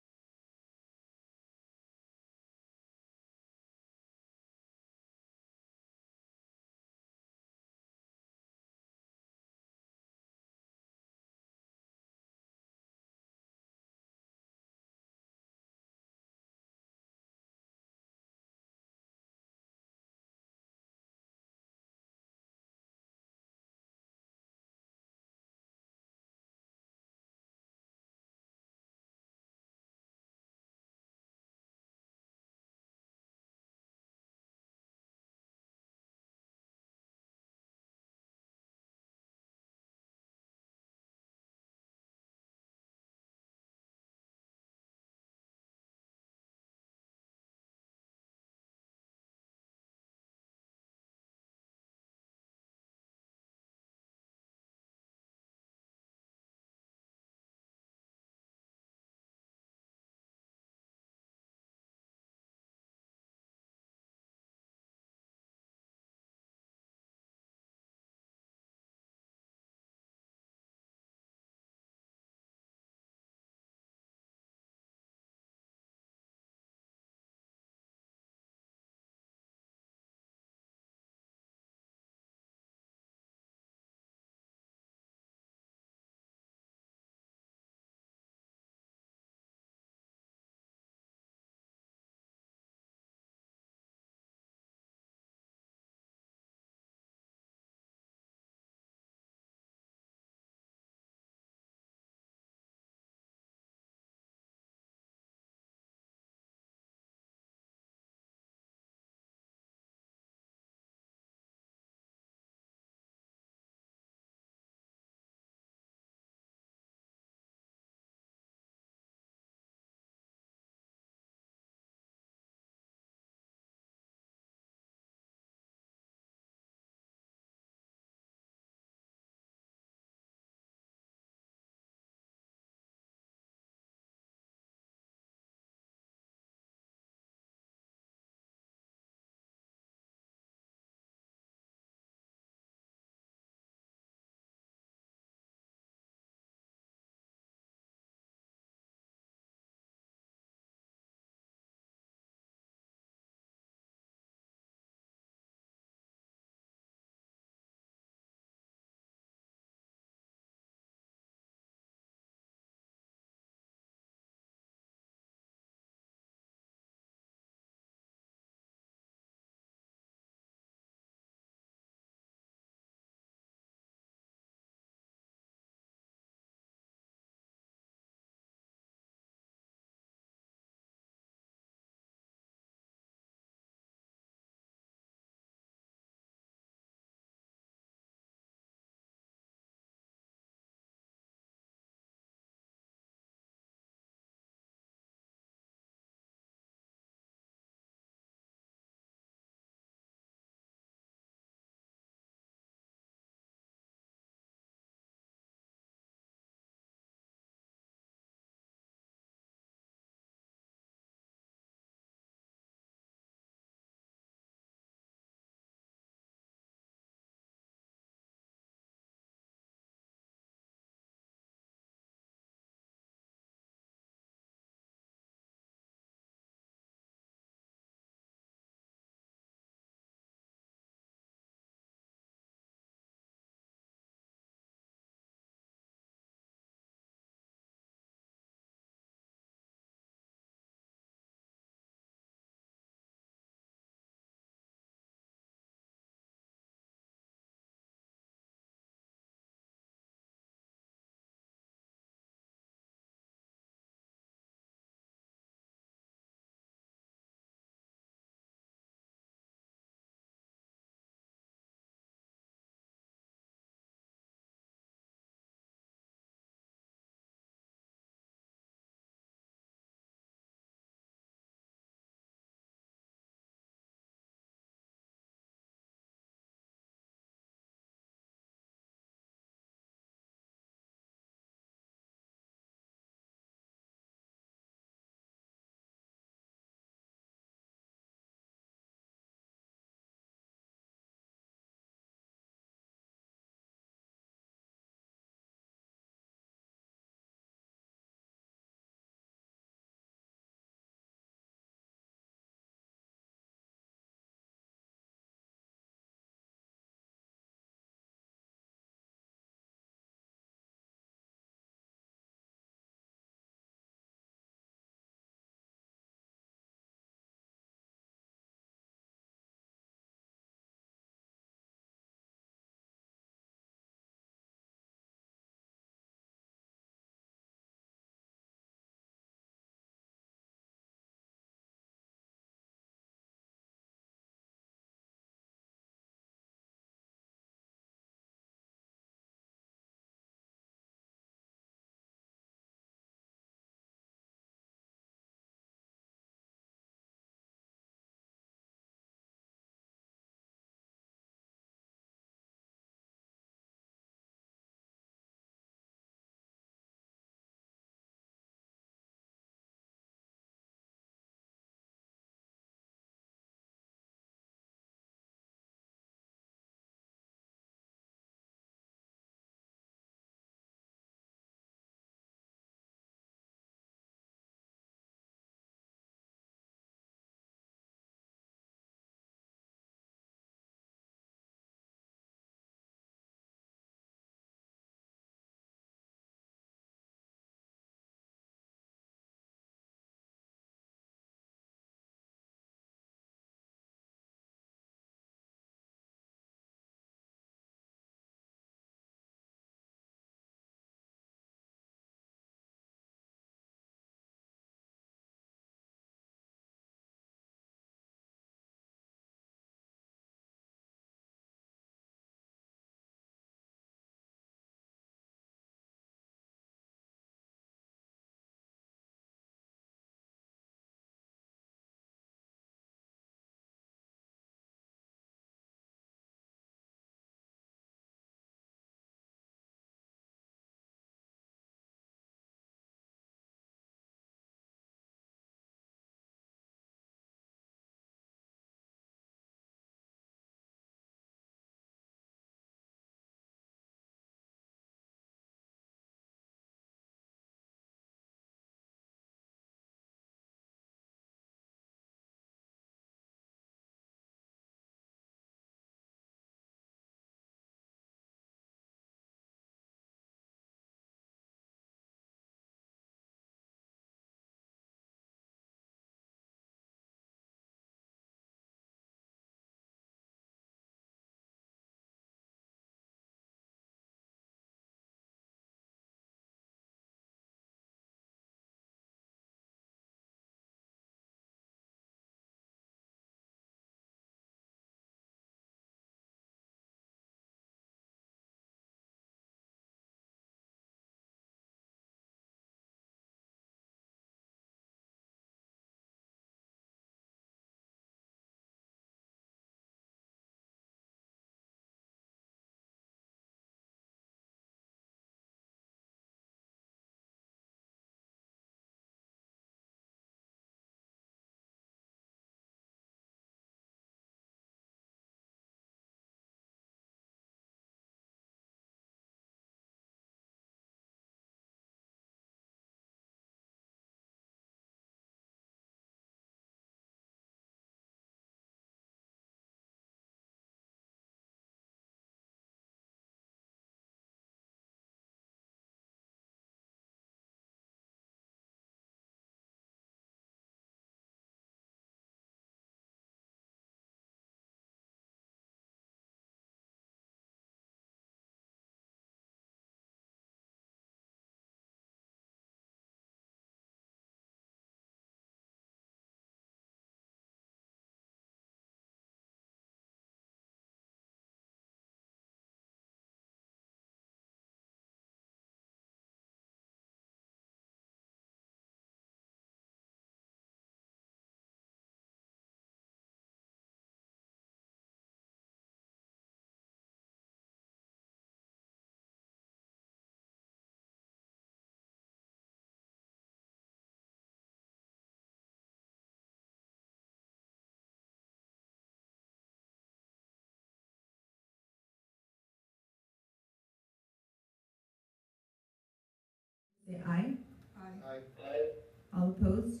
say aye. Aye. Aye. All opposed?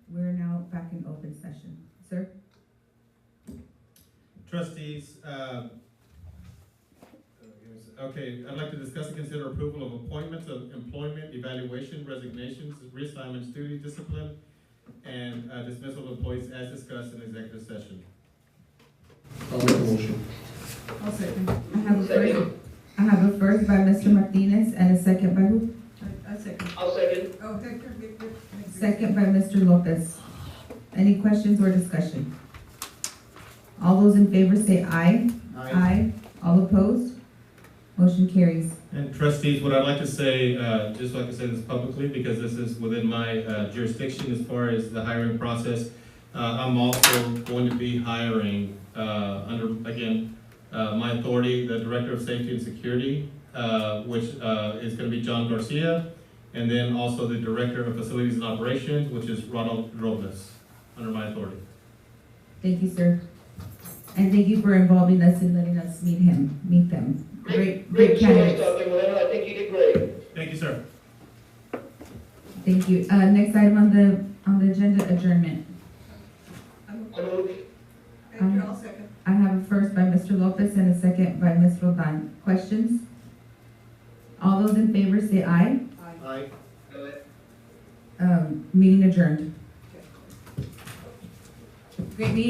We're now back in open session. Sir? Trustees, okay, I'd like to discuss and consider approval of appointments of employment, evaluation, resignations, reassignments, duty, discipline, and dismissal of employees as discussed in executive session. I'll make a motion. I'll second. I have a first by Mr. Martinez and a second by who? I second. I'll second. Oh, Hector, Victor. Second by Mr. Lopez. Any questions or discussion? All those in favor say aye. Aye. All opposed? Motion carries. And trustees, what I'd like to say, just so I can say this publicly, because this is within my jurisdiction as far as the hiring process, I'm also going to be hiring, under, again, my authority, the Director of Safety and Security, which is gonna be John Garcia, and then also the Director of Facilities and Operations, which is Ronald Robles, under my authority. Thank you, sir. And thank you for involving us and letting us meet them. Great choice, candidates. Dr. Moreno, I think you did great. Thank you, sir. Thank you. Next item on the agenda, adjournment. I move. Hector, I'll second. I have a first by Mr. Lopez and a second by Ms. Roldan. Questions? All those in favor say aye. Aye. Meeting adjourned. Great meeting.